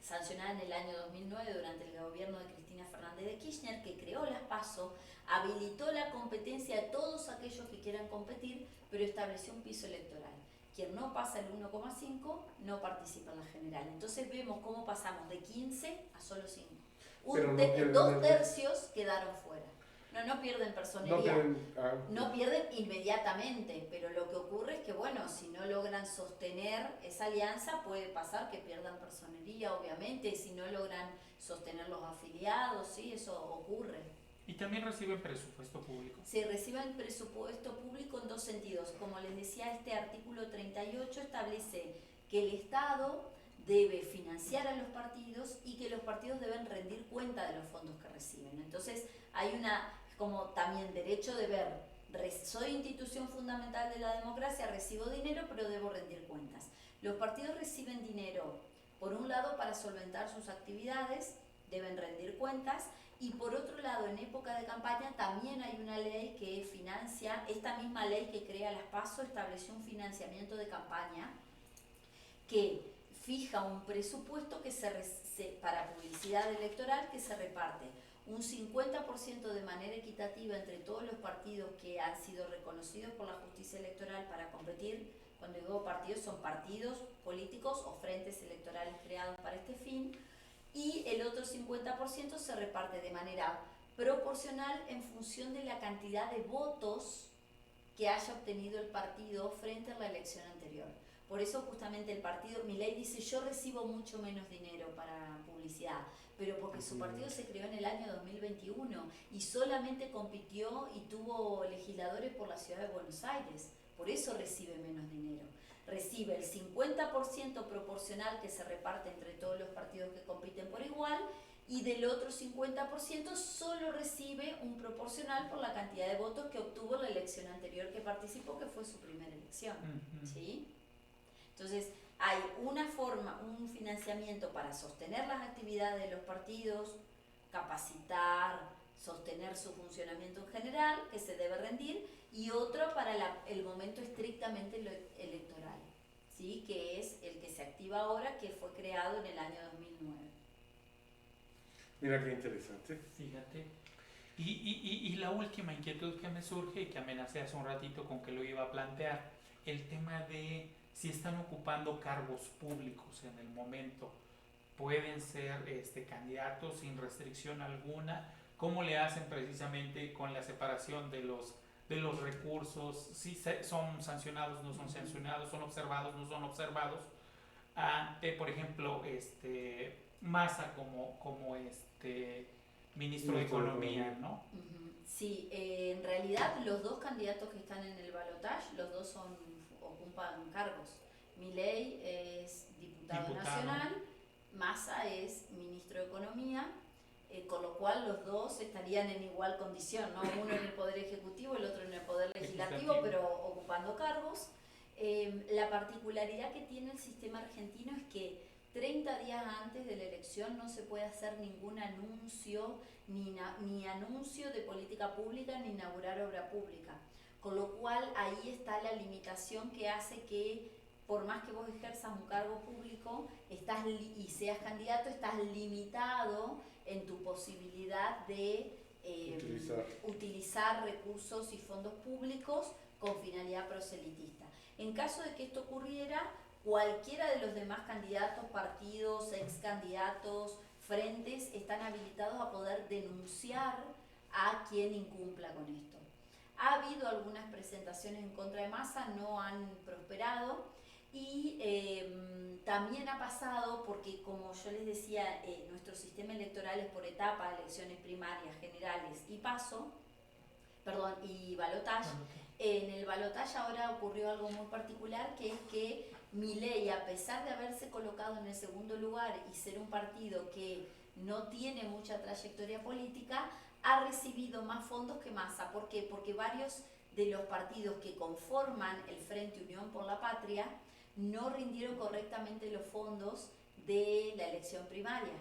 sancionada en el año 2009 durante el gobierno de Cristina Fernández de Kirchner, que creó las PASO, habilitó la competencia de todos aquellos que quieran competir, pero estableció un piso electoral. Quien no pasa el 1,5 no participa en la general. Entonces vemos cómo pasamos de 15 a solo 5. Dos tercios quedaron fuera. No pierden personería, no pierden inmediatamente, pero lo que ocurre es que, bueno, si no logran sostener esa alianza, puede pasar que pierdan personería, obviamente, y si no logran sostener los afiliados, sí, eso ocurre. ¿Y también reciben presupuesto público? Se reciben presupuesto público en 2 sentidos. Como les decía, este artículo 38 establece que el Estado debe financiar a los partidos y que los partidos deben rendir cuenta de los fondos que reciben. Entonces, hay como también derecho de ver, soy institución fundamental de la democracia, recibo dinero, pero debo rendir cuentas. Los partidos reciben dinero, por un lado, para solventar sus actividades, deben rendir cuentas, y por otro lado, en época de campaña también hay una ley que financia, esta misma ley que crea las PASO estableció un financiamiento de campaña que fija un presupuesto que para publicidad electoral que se reparte un 50% de manera equitativa entre todos los partidos que han sido reconocidos por la justicia electoral para competir. Cuando digo partidos, son partidos políticos o frentes electorales creados para este fin, y el otro 50% se reparte de manera proporcional en función de la cantidad de votos que haya obtenido el partido frente a la elección anterior. Por eso justamente el partido, Milei dice, yo recibo mucho menos dinero para publicidad, pero porque su partido se creó en el año 2021 y solamente compitió y tuvo legisladores por la ciudad de Buenos Aires, por eso recibe menos dinero. Recibe el 50% proporcional que se reparte entre todos los partidos que compiten por igual, y del otro 50% solo recibe un proporcional por la cantidad de votos que obtuvo en la elección anterior que participó, que fue su primera elección. ¿Sí? Entonces, hay una forma, un financiamiento para sostener las actividades de los partidos, capacitar, sostener su funcionamiento en general, que se debe rendir, y otro para el momento estrictamente electoral, ¿sí? Que es el que se activa ahora, que fue creado en el año 2009. Mira qué interesante. Fíjate. Y la última inquietud que me surge y que amenacé hace un ratito con que lo iba a plantear, el tema de si están ocupando cargos públicos en el momento, pueden ser candidatos sin restricción alguna. ¿Cómo le hacen precisamente con la separación de los recursos? Si son sancionados, no son sancionados, son observados, no son observados. Por ejemplo, Massa como ministro de Economía, ¿no? Sí, en realidad los dos candidatos que están en el balotaje, los dos ocupan cargos. Milei es diputado nacional, Massa es ministro de Economía, con lo cual los dos estarían en igual condición, ¿no? Uno en el Poder Ejecutivo, el otro en el Poder Legislativo, pero ocupando cargos. La particularidad que tiene el sistema argentino es que 30 días antes de la elección no se puede hacer ningún anuncio, ni anuncio de política pública, ni inaugurar obra pública. Con lo cual ahí está la limitación que hace que, por más que vos ejerzas un cargo público y seas candidato, estás limitado en tu posibilidad de utilizar recursos y fondos públicos con finalidad proselitista. En caso de que esto ocurriera, cualquiera de los demás candidatos, partidos, ex candidatos, frentes, están habilitados a poder denunciar a quien incumpla con esto. Ha habido algunas presentaciones en contra de Massa, no han prosperado, y también ha pasado porque, como yo les decía, nuestro sistema electoral es por etapa, elecciones primarias, generales y balotaje. En el balotaje ahora ocurrió algo muy particular, que es que Milei, a pesar de haberse colocado en el segundo lugar y ser un partido que no tiene mucha trayectoria política, ha recibido más fondos que Massa. ¿Por qué? Porque varios de los partidos que conforman el Frente Unión por la Patria no rindieron correctamente los fondos de la elección primaria.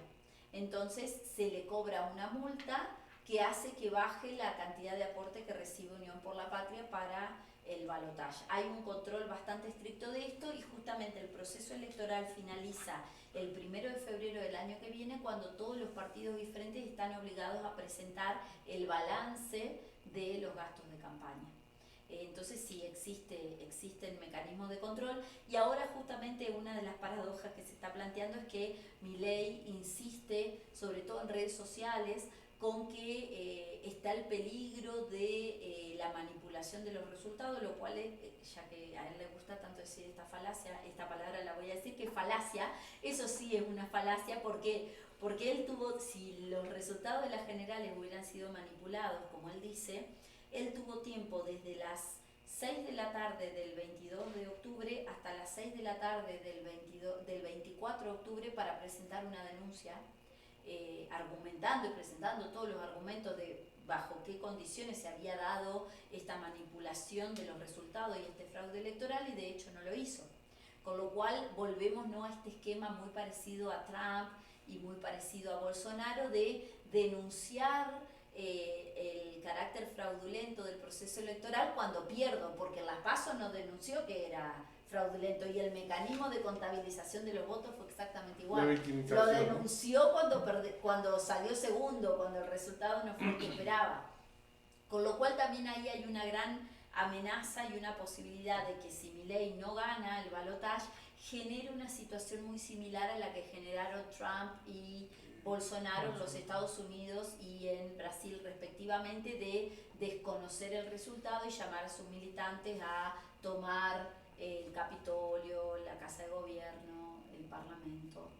Entonces se le cobra una multa que hace que baje la cantidad de aporte que recibe Unión por la Patria para el balotaje. Hay un control bastante estricto de esto y justamente el proceso electoral finaliza el 1 de febrero del año que viene, cuando todos los partidos y frentes están obligados a presentar el balance de los gastos de campaña. Entonces sí existen mecanismos de control, y ahora justamente una de las paradojas que se está planteando es que Milei insiste, sobre todo en redes sociales, con que está el peligro de la manipulación de los resultados, lo cual, ya que a él le gusta tanto decir esta palabra la voy a decir, que falacia. Eso sí es una falacia, porque él si los resultados de las generales hubieran sido manipulados, como él dice, él tuvo tiempo desde las 6 de la tarde del 22 de octubre hasta las 6 de la tarde del 24 de octubre para presentar una denuncia, argumentando y presentando todos los argumentos de bajo qué condiciones se había dado esta manipulación de los resultados y este fraude electoral, y de hecho no lo hizo. Con lo cual volvemos, ¿no?, a este esquema muy parecido a Trump y muy parecido a Bolsonaro de denunciar el carácter fraudulento del proceso electoral cuando pierdo, porque en las PASO no denunció que era fraudulento, y el mecanismo de contabilización de los votos fue exactamente igual. Lo denunció cuando salió segundo, cuando el resultado no fue el que esperaba. Con lo cual también ahí hay una gran amenaza y una posibilidad de que si Milei no gana el balotaje, genere una situación muy similar a la que generaron Trump y Bolsonaro en los Estados Unidos y en Brasil respectivamente, de desconocer el resultado y llamar a sus militantes a tomar el Capitolio, la Casa de Gobierno, el Parlamento.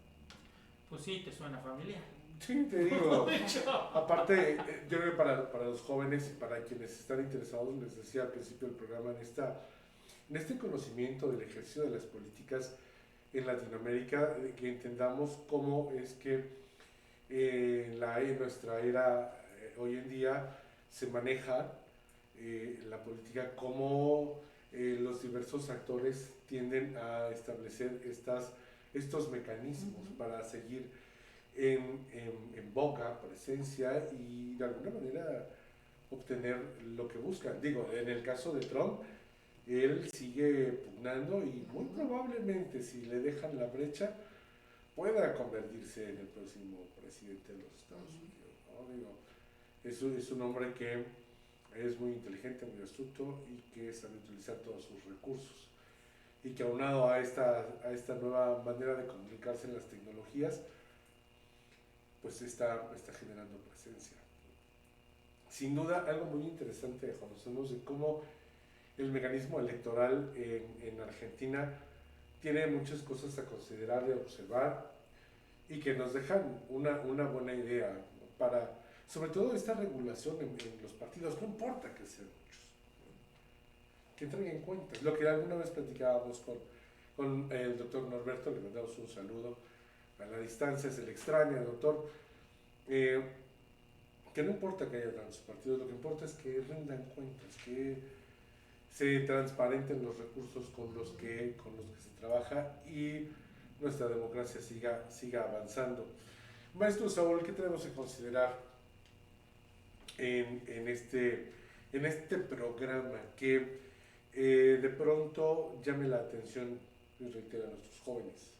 Pues sí, te suena familiar. Sí, te digo. De hecho. Aparte, yo creo que para los jóvenes y para quienes están interesados, les decía al principio del programa, en este conocimiento del ejercicio de las políticas en Latinoamérica, que entendamos cómo es que en nuestra era hoy en día se maneja la política, cómo los diversos actores tienden a establecer estos mecanismos para seguir en boca, presencia y de alguna manera obtener lo que buscan. Digo, en el caso de Trump, él sigue pugnando y muy probablemente si le dejan la brecha pueda convertirse en el próximo presidente de los Estados Unidos, ¿no? Digo, es un hombre que es muy inteligente, muy astuto y que sabe utilizar todos sus recursos y que aunado a esta nueva manera de comunicarse en las tecnologías, pues está generando presencia. Sin duda, algo muy interesante conocemos de cómo el mecanismo electoral en Argentina tiene muchas cosas a considerar y a observar y que nos dejan una buena idea, ¿no? Para, sobre todo esta regulación en los partidos, no importa que sean muchos, ¿no? Que entren en cuenta. Lo que alguna vez platicábamos con el doctor Norberto, le mandamos un saludo a la distancia, se le extraña, doctor, que no importa que haya tantos partidos, lo que importa es que rindan cuentas, que se transparenten los recursos con los que se trabaja y nuestra democracia siga avanzando. Maestro Saúl, ¿qué tenemos que considerar en este programa que de pronto llame la atención y reitera a nuestros jóvenes?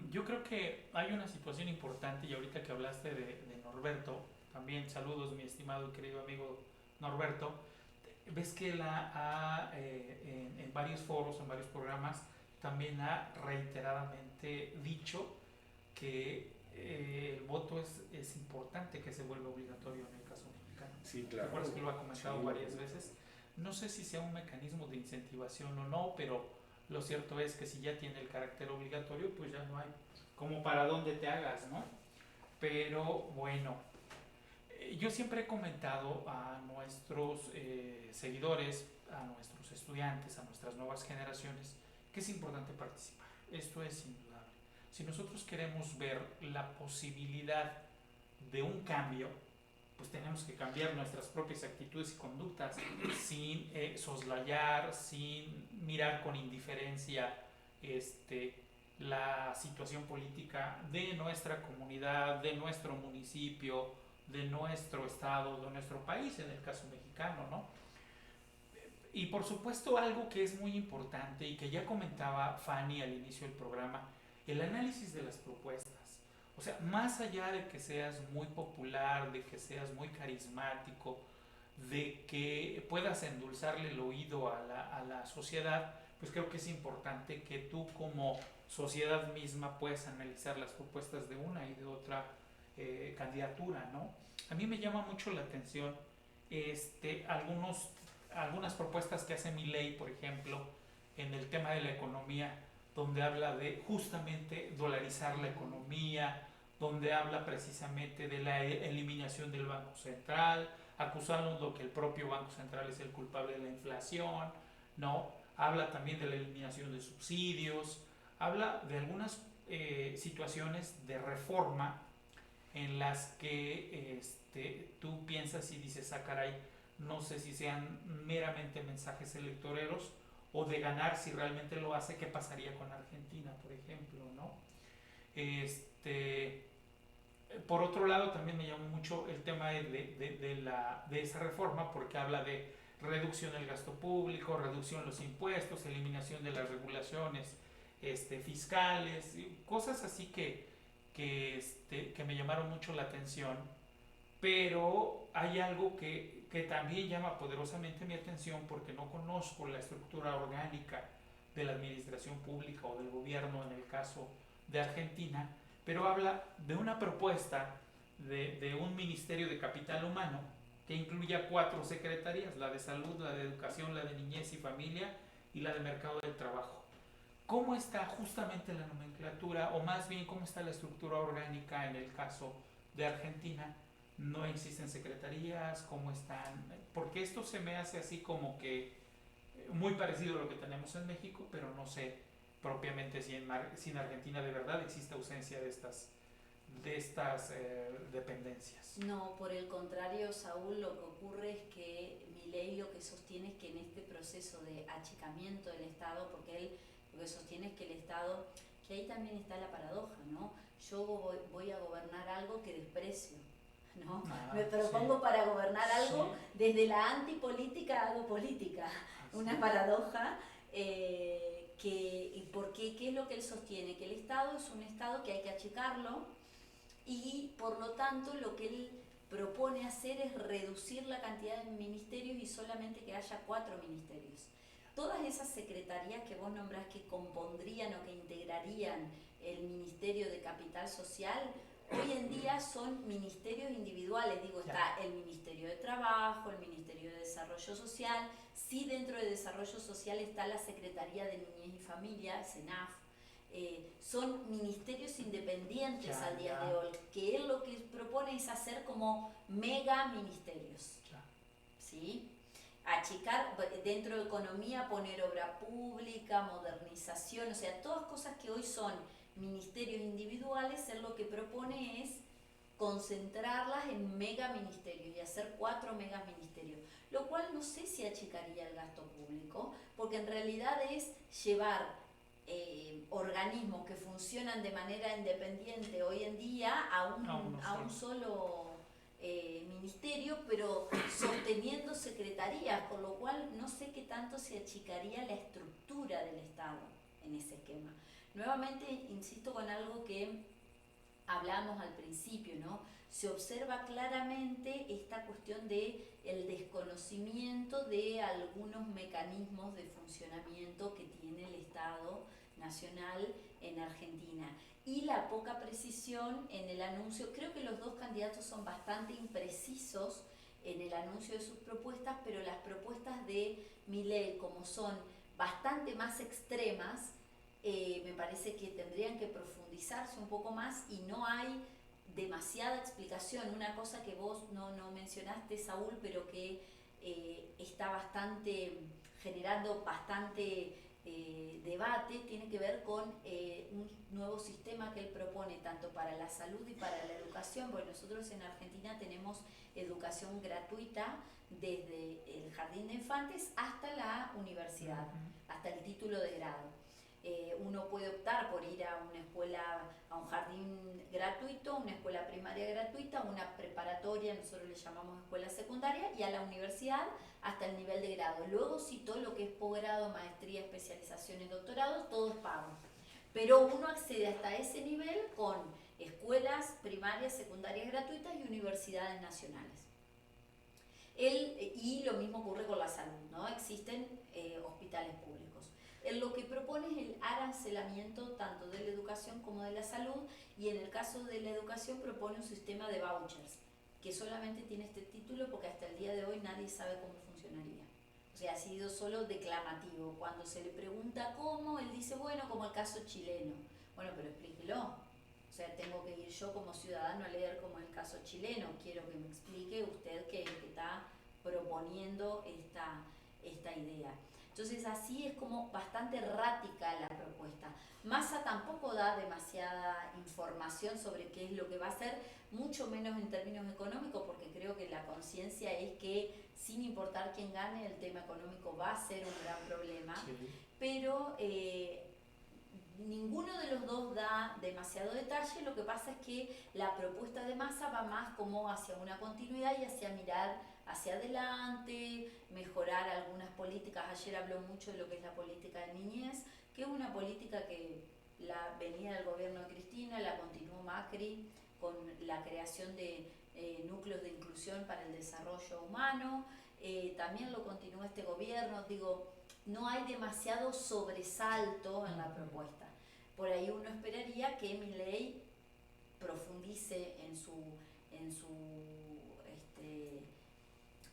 Yo creo que hay una situación importante y ahorita que hablaste de Norberto, también saludos mi estimado y querido amigo Norberto, ves que él en varios foros, en varios programas, también ha reiteradamente dicho que el voto es importante que se vuelva obligatorio en el caso mexicano. Sí, claro. ¿Recuerdas que lo ha comentado sí, varias veces? No sé si sea un mecanismo de incentivación o no, pero lo cierto es que si ya tiene el carácter obligatorio, pues ya no hay como para dónde te hagas, ¿no? Pero bueno, yo siempre he comentado a nuestros seguidores, a nuestros estudiantes, a nuestras nuevas generaciones, que es importante participar. Esto es indudable. Si nosotros queremos ver la posibilidad de un cambio, pues tenemos que cambiar nuestras propias actitudes y conductas sin soslayar, sin mirar con indiferencia la situación política de nuestra comunidad, de nuestro municipio, de nuestro estado, de nuestro país, en el caso mexicano, ¿no? Y por supuesto algo que es muy importante y que ya comentaba Fanny al inicio del programa, el análisis de las propuestas. O sea, más allá de que seas muy popular, de que seas muy carismático, de que puedas endulzarle el oído a la sociedad, pues creo que es importante que tú como sociedad misma puedas analizar las propuestas de una y de otra candidatura, ¿no? A mí me llama mucho la atención algunas propuestas que hace Milei, por ejemplo, en el tema de la economía, donde habla de justamente dolarizar la economía, donde habla precisamente de la eliminación del Banco Central, acusando que el propio Banco Central es el culpable de la inflación, ¿no? Habla también de la eliminación de subsidios, habla de algunas situaciones de reforma en las que tú piensas y dices, ah, caray, no sé si sean meramente mensajes electoreros o de ganar, si realmente lo hace, ¿qué pasaría con Argentina, por ejemplo, ¿no? Por otro lado, también me llamó mucho el tema de esa reforma, porque habla de reducción del gasto público, reducción de los impuestos, eliminación de las regulaciones fiscales, cosas así que me llamaron mucho la atención, pero hay algo que también llama poderosamente mi atención porque no conozco la estructura orgánica de la administración pública o del gobierno en el caso de Argentina, pero habla de una propuesta de un ministerio de capital humano que incluya 4 secretarías: la de salud, la de educación, la de niñez y familia y la de mercado de trabajo. ¿Cómo está justamente la nomenclatura, o más bien cómo está la estructura orgánica en el caso de Argentina? ¿No existen secretarías? ¿Cómo están? Porque esto se me hace así como que muy parecido a lo que tenemos en México, pero no sé propiamente si en Argentina de verdad existe ausencia de estas dependencias. No, por el contrario, Saúl, lo que ocurre es que Milei lo que sostiene es que en este proceso de achicamiento del Estado, porque él lo que sostiene es que el Estado, que ahí también está la paradoja, ¿no? Yo voy a gobernar algo que desprecio, ¿no? Me propongo para gobernar algo, desde la antipolítica hago política. Una paradoja. Porque, ¿qué es lo que él sostiene? Que el Estado es un Estado que hay que achicarlo, y por lo tanto lo que él propone hacer es reducir la cantidad de ministerios y solamente que haya 4 ministerios. Todas esas secretarías que vos nombrás que compondrían o que integrarían el Ministerio de Capital Social, hoy en día son ministerios individuales. Digo, está el Ministerio de Trabajo, el Ministerio de Desarrollo Social. Sí, dentro de Desarrollo Social está la Secretaría de Niñez y Familia, SENAF. Son ministerios independientes al día de hoy, que él lo que propone es hacer como mega ministerios, ¿sí? Achicar dentro de economía, poner obra pública, modernización, o sea, todas cosas que hoy son ministerios individuales. Él lo que propone es concentrarlas en mega ministerios y hacer 4 mega ministerios, lo cual no sé si achicaría el gasto público, porque en realidad es llevar organismos que funcionan de manera independiente hoy en día a un solo ministerio, pero sosteniendo secretarías, con lo cual no sé qué tanto se achicaría la estructura del Estado en ese esquema. Nuevamente insisto con algo que hablamos al principio, ¿no? Se observa claramente esta cuestión de el desconocimiento de algunos mecanismos de funcionamiento que tiene el Estado Nacional en Argentina, y la poca precisión en el anuncio. Creo que los 2 candidatos son bastante imprecisos en el anuncio de sus propuestas, pero las propuestas de Milei, como son bastante más extremas, me parece que tendrían que profundizarse un poco más, y no hay demasiada explicación. Una cosa que vos no mencionaste, Saúl, pero que está generando bastante debate, tiene que ver con un nuevo sistema que él propone tanto para la salud y para la educación. Bueno, nosotros en Argentina tenemos educación gratuita desde el jardín de infantes hasta la universidad, hasta el título de grado. Uno puede optar por ir a una escuela, a un jardín gratuito, una escuela primaria gratuita, una preparatoria, nosotros le llamamos escuela secundaria, y a la universidad hasta el nivel de grado. Luego sí, todo lo que es posgrado, maestría, especializaciones, doctorados, todo es pago. Pero uno accede hasta ese nivel con escuelas primarias, secundarias gratuitas y universidades nacionales. Y lo mismo ocurre con la salud, ¿no? Existen hospitales públicos. Él lo que propone es el arancelamiento tanto de la educación como de la salud, y en el caso de la educación propone un sistema de vouchers que solamente tiene este título porque hasta el día de hoy nadie sabe cómo funcionaría. O sea, ha sido solo declamativo. Cuando se le pregunta cómo, él dice, bueno, como el caso chileno. Bueno, pero explíquelo. O sea, tengo que ir yo como ciudadano a leer como el caso chileno. Quiero que me explique usted que está proponiendo esta idea. Entonces así es como bastante errática la propuesta. Massa tampoco da demasiada información sobre qué es lo que va a hacer, mucho menos en términos económicos, porque creo que la conciencia es que sin importar quién gane, el tema económico va a ser un gran problema. Sí. Pero ninguno de los dos da demasiado detalle. Lo que pasa es que la propuesta de Massa va más como hacia una continuidad y hacia mirar hacia adelante, mejorar algunas políticas. Ayer habló mucho de lo que es la política de niñez, que es una política que la venía del gobierno de Cristina, la continuó Macri con la creación de núcleos de inclusión para el desarrollo humano, también lo continuó este gobierno. Digo, no hay demasiado sobresalto en la propuesta. Por ahí uno esperaría que Milei profundice en su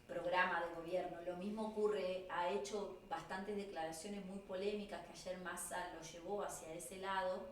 programa de gobierno. Lo mismo ocurre, ha hecho bastantes declaraciones muy polémicas que ayer Massa lo llevó hacia ese lado,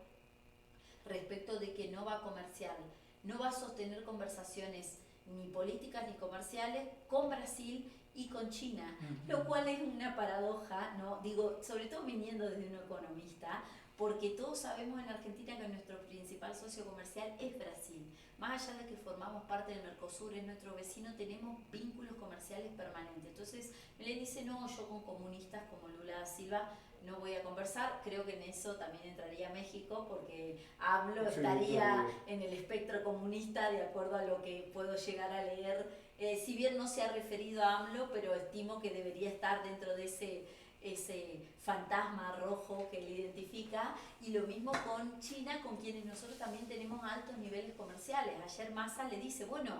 respecto de que no va a comerciar, no va a sostener conversaciones ni políticas ni comerciales con Brasil y con China, lo cual es una paradoja, ¿no? Digo, sobre todo viniendo desde un economista, porque todos sabemos en Argentina que nuestro principal socio comercial es Brasil. Más allá de que formamos parte del Mercosur, es nuestro vecino, tenemos vínculos comerciales permanentes. Entonces, me le dice, no, yo con comunistas como Lula da Silva no voy a conversar. Creo que en eso también entraría México, porque AMLO estaría en el espectro comunista, de acuerdo a lo que puedo llegar a leer. Si bien no se ha referido a AMLO, pero estimo que debería estar dentro de ese fantasma rojo que le identifica, y lo mismo con China, con quienes nosotros también tenemos altos niveles comerciales. Ayer Massa le dice, bueno,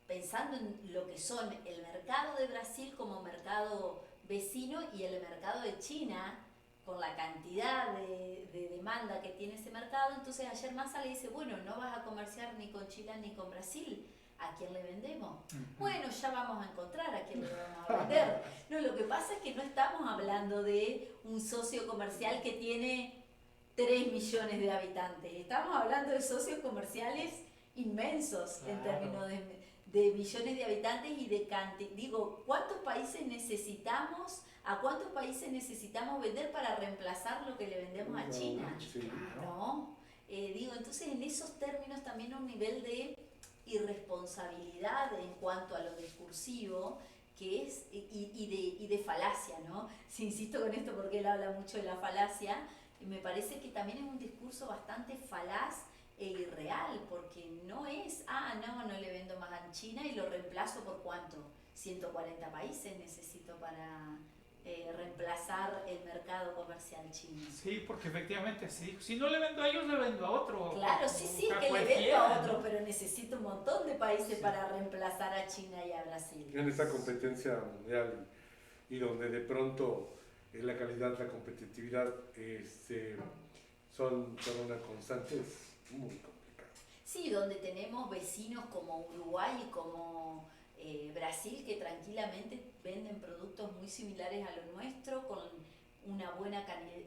pensando en lo que son el mercado de Brasil como mercado vecino y el mercado de China, con la cantidad de demanda que tiene ese mercado, entonces ayer Massa le dice, bueno, no vas a comerciar ni con China ni con Brasil, ¿a quién le vendemos? Bueno, ya vamos a encontrar a quién le vamos a vender. No, lo que pasa es que no estamos hablando de un socio comercial que tiene 3 millones de habitantes. Estamos hablando de socios comerciales inmensos, claro, en términos de millones de habitantes y de cantidad. Digo, ¿cuántos países necesitamos? ¿A cuántos países necesitamos vender para reemplazar lo que le vendemos a China? Sí. ¿No? Digo, entonces en esos términos también un nivel de irresponsabilidad en cuanto a lo discursivo, que es, y de falacia, ¿no? Si insisto con esto porque él habla mucho de la falacia, y me parece que también es un discurso bastante falaz e irreal, porque no es, no le vendo más a China y lo reemplazo por ¿cuánto? 140 países necesito para reemplazar el mercado comercial chino. Sí, porque efectivamente, sí. Si no le vendo a ellos, le vendo a otro. Claro, sí, que le vendo a otro, pero necesito un montón de países para reemplazar a China y a Brasil. En esta competencia mundial y donde de pronto la calidad, la competitividad son una constante, es muy complicado. Sí, donde tenemos vecinos como Uruguay y como Brasil, que tranquilamente venden productos muy similares a lo nuestro, con una buena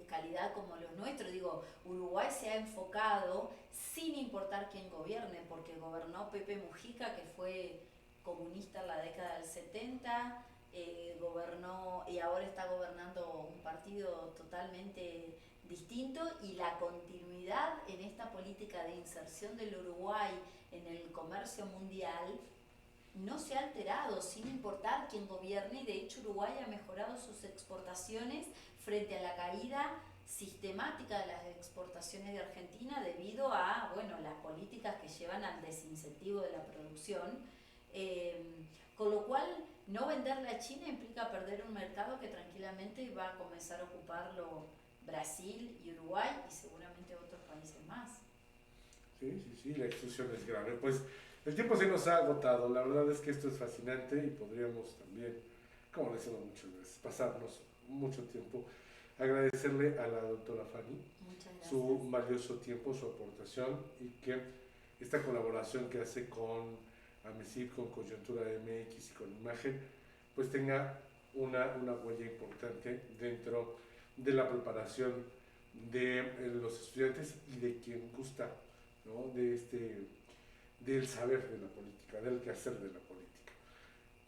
calidad como los nuestros. Digo, Uruguay se ha enfocado, sin importar quién gobierne, porque gobernó Pepe Mujica, que fue comunista en la década del 70, gobernó y ahora está gobernando un partido totalmente distinto, y la continuidad en esta política de inserción del Uruguay en el comercio mundial no se ha alterado, sin importar quién gobierne, y de hecho Uruguay ha mejorado sus exportaciones frente a la caída sistemática de las exportaciones de Argentina debido a, las políticas que llevan al desincentivo de la producción, con lo cual no venderle a China implica perder un mercado que tranquilamente va a comenzar a ocuparlo Brasil y Uruguay y seguramente otros países más. Sí, la exclusión es grave. Pues el tiempo se nos ha agotado. La verdad es que esto es fascinante y podríamos también, como decimos muchas veces, pasarnos mucho tiempo. Agradecerle a la doctora Fanny su valioso tiempo, su aportación, y que esta colaboración que hace con AMECIP, con Coyuntura MX y con Imagen, pues tenga una huella importante dentro de la preparación de los estudiantes y de quien gusta, ¿no? Del saber de la política, del quehacer de la política.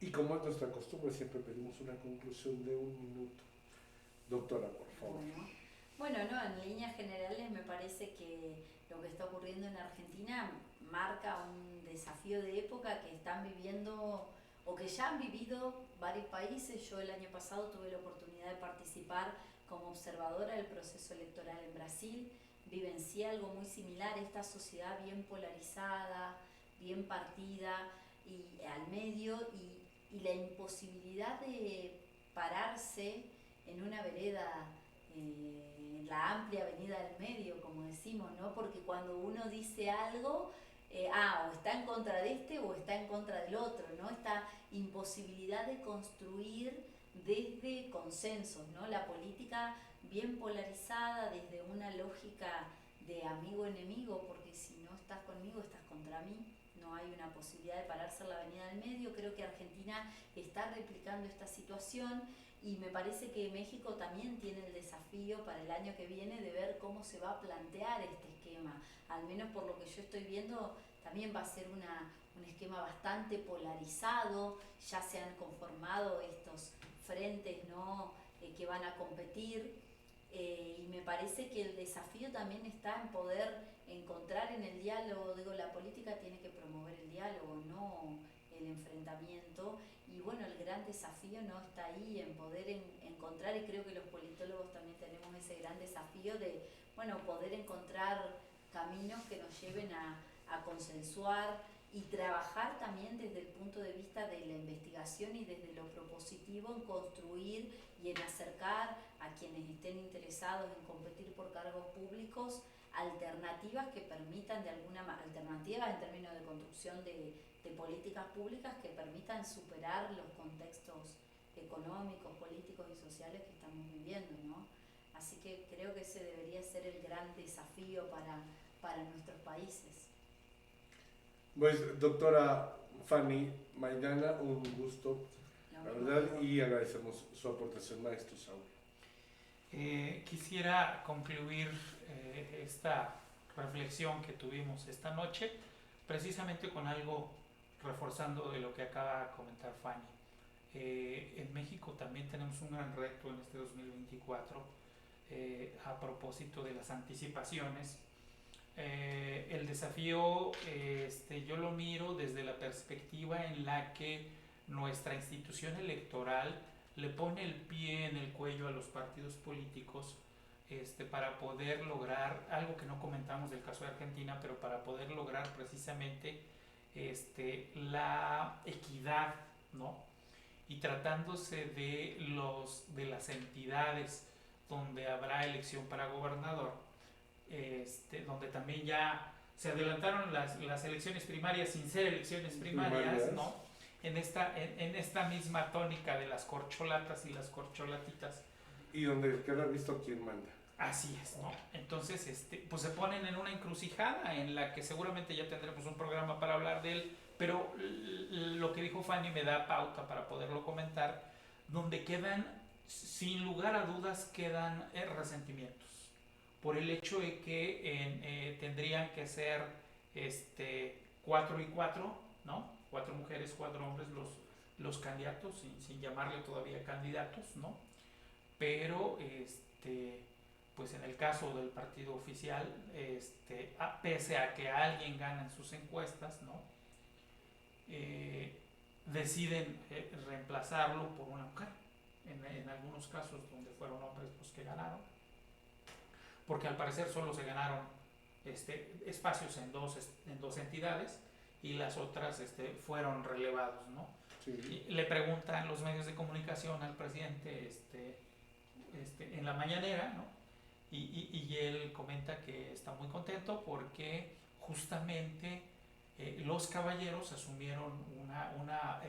Y como es nuestra costumbre, siempre pedimos una conclusión de 1 minuto. Doctora, por favor. Bueno, en líneas generales me parece que lo que está ocurriendo en Argentina marca un desafío de época que están viviendo o que ya han vivido varios países. Yo el año pasado tuve la oportunidad de participar como observadora del proceso electoral en Brasil. Vivencié algo muy similar, esta sociedad bien polarizada, bien partida y al medio, y la imposibilidad de pararse en una vereda, en la amplia avenida del medio, como decimos, ¿no? Porque cuando uno dice algo, o está en contra de este o está en contra del otro, ¿no? Esta imposibilidad de construir desde consensos, ¿no? La política bien polarizada desde una lógica de amigo-enemigo, porque si no estás conmigo, estás contra mí, no hay una posibilidad de pararse en la avenida del medio. Creo que Argentina está replicando esta situación y me parece que México también tiene el desafío para el año que viene de ver cómo se va a plantear este esquema. Al menos por lo que yo estoy viendo, también va a ser un esquema bastante polarizado. Ya se han conformado estos frentes, ¿no? Que van a competir. Y me parece que el desafío también está en poder encontrar en el diálogo. Digo, la política tiene que promover el diálogo, no el enfrentamiento. Y bueno, el gran desafío no está ahí en poder encontrar, y creo que los politólogos también tenemos ese gran desafío de, bueno, poder encontrar caminos que nos lleven a consensuar y trabajar también desde el punto de vista de la investigación y desde lo propositivo en construir y en acercar a quienes estén interesados en competir por cargos públicos alternativas que permitan de alguna manera, alternativas en términos de construcción de políticas públicas que permitan superar los contextos económicos, políticos y sociales que estamos viviendo, ¿no? Así que creo que ese debería ser el gran desafío para nuestros países. Pues, doctora Fanny Maidana, un gusto, la verdad, y agradecemos su aportación, maestro Saúl. Quisiera concluir esta reflexión que tuvimos esta noche precisamente con algo reforzando de lo que acaba de comentar Fanny. En México también tenemos un gran reto en este 2024 a propósito de las anticipaciones. El desafío yo lo miro desde la perspectiva en la que nuestra institución electoral le pone el pie en el cuello a los partidos políticos para poder lograr algo que no comentamos del caso de Argentina, pero para poder lograr precisamente la equidad, ¿no? Y tratándose de las entidades donde habrá elección para gobernador, donde también ya se adelantaron las elecciones primarias sin ser elecciones primarias, ¿no? En esta misma tónica de las corcholatas y las corcholatitas. Y donde queda visto quién manda. Así es, ¿no? Entonces, pues se ponen en una encrucijada en la que seguramente ya tendremos un programa para hablar de él, pero lo que dijo Fanny me da pauta para poderlo comentar, donde quedan, sin lugar a dudas, quedan resentimientos por el hecho de que tendrían que ser 4 y 4, ¿no? 4 mujeres, 4 hombres los candidatos, sin llamarle todavía candidatos, ¿no? Pero pues en el caso del partido oficial, pese a que alguien gana en sus encuestas, ¿no? Deciden reemplazarlo por una mujer. En algunos casos donde fueron hombres los que ganaron, porque al parecer solo se ganaron espacios en dos entidades y las otras fueron relevados, ¿no? Sí. Le preguntan los medios de comunicación al presidente en la mañanera, ¿no? Y él comenta que está muy contento porque justamente los caballeros asumieron una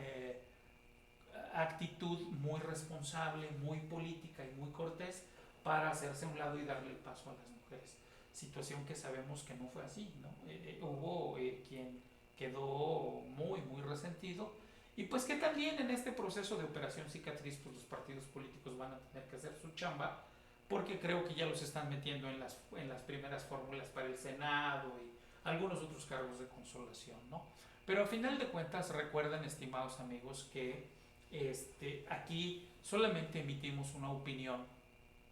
actitud muy responsable, muy política y muy cortés para hacerse a un lado y darle el paso a las mujeres. Situación que sabemos que no fue así, ¿no? Hubo quien quedó muy, muy resentido, y pues que también en este proceso de operación cicatriz pues los partidos políticos van a tener que hacer su chamba, porque creo que ya los están metiendo en las primeras fórmulas para el Senado y algunos otros cargos de consolación, ¿no? Pero a final de cuentas recuerden, estimados amigos, que aquí solamente emitimos una opinión,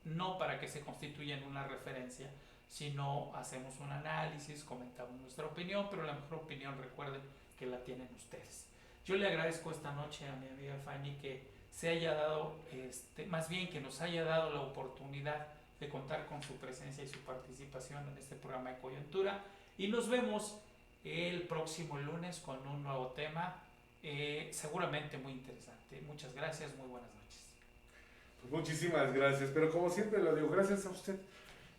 no para que se constituya en una referencia, sino hacemos un análisis, comentamos nuestra opinión, pero la mejor opinión, recuerden, que la tienen ustedes. Yo le agradezco esta noche a mi amiga Fanny que se haya dado, más bien que nos haya dado la oportunidad de contar con su presencia y su participación en este programa de coyuntura, y nos vemos el próximo lunes con un nuevo tema, seguramente muy interesante. Muchas gracias, muy buenas noches. Pues muchísimas gracias, pero como siempre lo digo, gracias a usted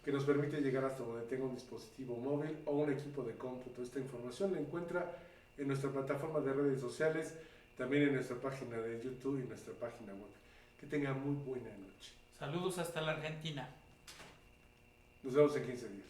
que nos permite llegar hasta donde tenga un dispositivo móvil o un equipo de cómputo. Esta información la encuentra en nuestra plataforma de redes sociales, también en nuestra página de YouTube y nuestra página web. Que tenga muy buena noche. Saludos hasta la Argentina. Nos vemos en 15 días.